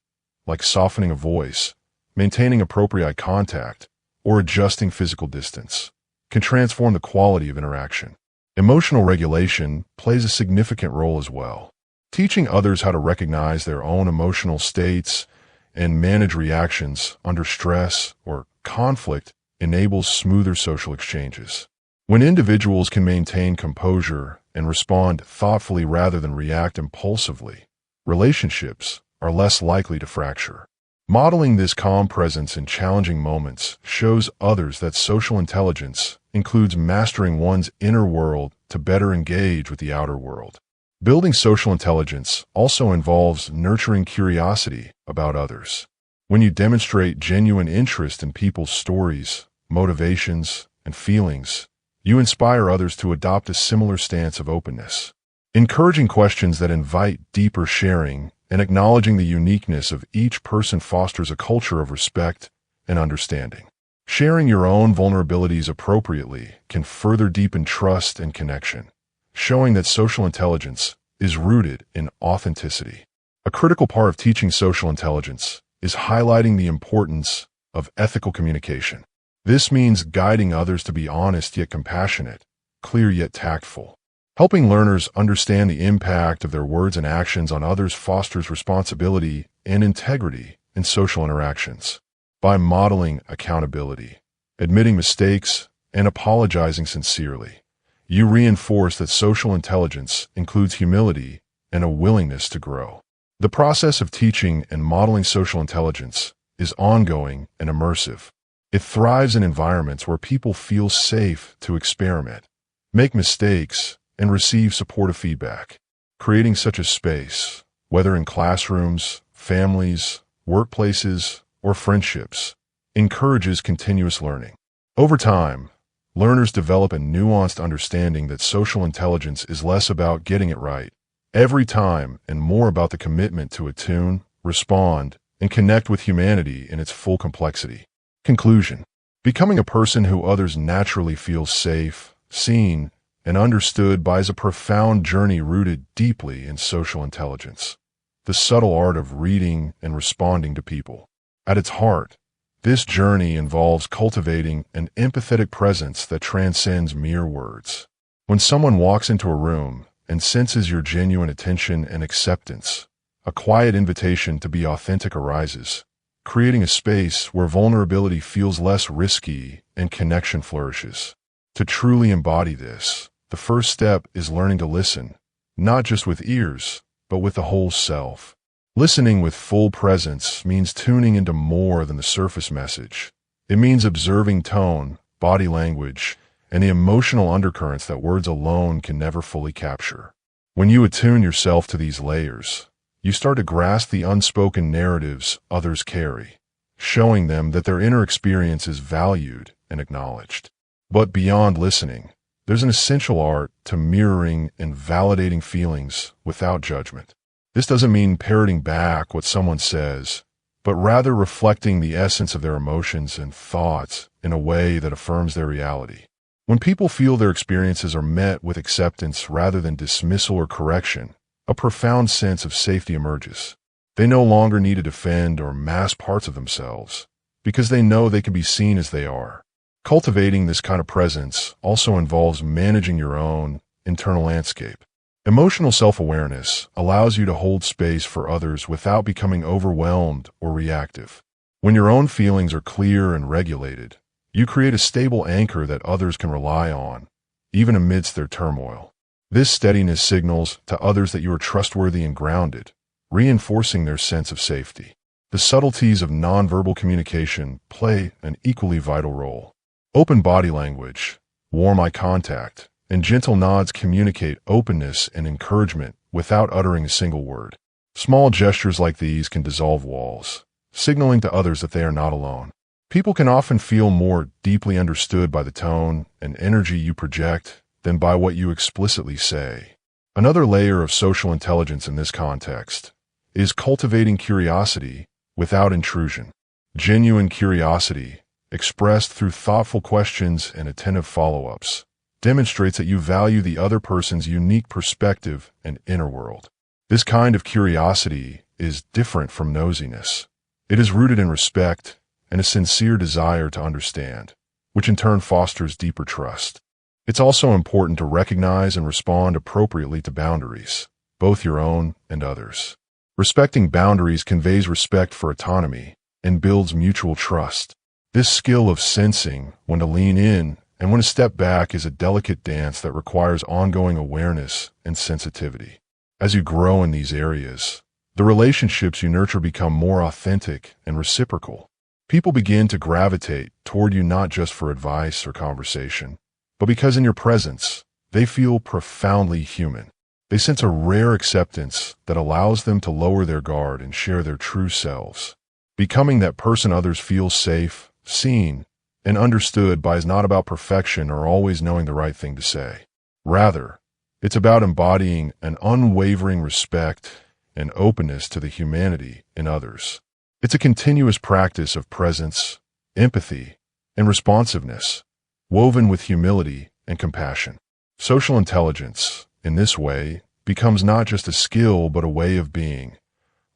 like softening a voice, maintaining appropriate eye contact, or adjusting physical distance, can transform the quality of interaction. Emotional regulation plays a significant role as well. Teaching others how to recognize their own emotional states and manage reactions under stress or conflict enables smoother social exchanges. When individuals can maintain composure and respond thoughtfully rather than react impulsively, relationships are less likely to fracture. Modeling this calm presence in challenging moments shows others that social intelligence includes mastering one's inner world to better engage with the outer world. Building social intelligence also involves nurturing curiosity about others. When you demonstrate genuine interest in people's stories, motivations, and feelings, you inspire others to adopt a similar stance of openness. Encouraging questions that invite deeper sharing and acknowledging the uniqueness of each person fosters a culture of respect and understanding. Sharing your own vulnerabilities appropriately can further deepen trust and connection, showing that social intelligence is rooted in authenticity. A critical part of teaching social intelligence is highlighting the importance of ethical communication. This means guiding others to be honest yet compassionate, clear yet tactful. Helping learners understand the impact of their words and actions on others fosters responsibility and integrity in social interactions. By modeling accountability, admitting mistakes, and apologizing sincerely, you reinforce that social intelligence includes humility and a willingness to grow. The process of teaching and modeling social intelligence is ongoing and immersive. It thrives in environments where people feel safe to experiment, make mistakes, and receive supportive feedback. Creating such a space, whether in classrooms, families, workplaces, or friendships, encourages continuous learning. Over time, learners develop a nuanced understanding that social intelligence is less about getting it right every time and more about the commitment to attune, respond, and connect with humanity in its full complexity. Conclusion: becoming a person who others naturally feel safe, seen, and understood by is a profound journey rooted deeply in social intelligence, the subtle art of reading and responding to people. At its heart, this journey involves cultivating an empathetic presence that transcends mere words. When someone walks into a room and senses your genuine attention and acceptance, a quiet invitation to be authentic arises, creating a space where vulnerability feels less risky and connection flourishes. To truly embody this, the first step is learning to listen, not just with ears, but with the whole self. Listening with full presence means tuning into more than the surface message. It means observing tone, body language, and the emotional undercurrents that words alone can never fully capture. When you attune yourself to these layers, you start to grasp the unspoken narratives others carry, showing them that their inner experience is valued and acknowledged. But beyond listening, there's an essential art to mirroring and validating feelings without judgment. This doesn't mean parroting back what someone says, but rather reflecting the essence of their emotions and thoughts in a way that affirms their reality. When people feel their experiences are met with acceptance rather than dismissal or correction, a profound sense of safety emerges. They no longer need to defend or mask parts of themselves, because they know they can be seen as they are. Cultivating this kind of presence also involves managing your own internal landscape. Emotional self-awareness allows you to hold space for others without becoming overwhelmed or reactive. When your own feelings are clear and regulated, you create a stable anchor that others can rely on, even amidst their turmoil. This steadiness signals to others that you are trustworthy and grounded, reinforcing their sense of safety. The subtleties of nonverbal communication play an equally vital role. Open body language, warm eye contact, and gentle nods communicate openness and encouragement without uttering a single word. Small gestures like these can dissolve walls, signaling to others that they are not alone. People can often feel more deeply understood by the tone and energy you project than by what you explicitly say. Another layer of social intelligence in this context is cultivating curiosity without intrusion. Genuine curiosity, expressed through thoughtful questions and attentive follow-ups, demonstrates that you value the other person's unique perspective and inner world. This kind of curiosity is different from nosiness. It is rooted in respect and a sincere desire to understand, which in turn fosters deeper trust. It's also important to recognize and respond appropriately to boundaries, both your own and others. Respecting boundaries conveys respect for autonomy and builds mutual trust. This skill of sensing when to lean in and when to step back is a delicate dance that requires ongoing awareness and sensitivity. As you grow in these areas, the relationships you nurture become more authentic and reciprocal. People begin to gravitate toward you not just for advice or conversation, but because in your presence, they feel profoundly human. They sense a rare acceptance that allows them to lower their guard and share their true selves. Becoming that person others feel safe, seen, and understood by is not about perfection or always knowing the right thing to say. Rather, it's about embodying an unwavering respect and openness to the humanity in others. It's a continuous practice of presence, empathy, and responsiveness, woven with humility and compassion. Social intelligence, in this way, becomes not just a skill but a way of being,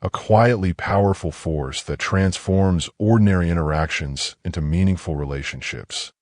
a quietly powerful force that transforms ordinary interactions into meaningful relationships.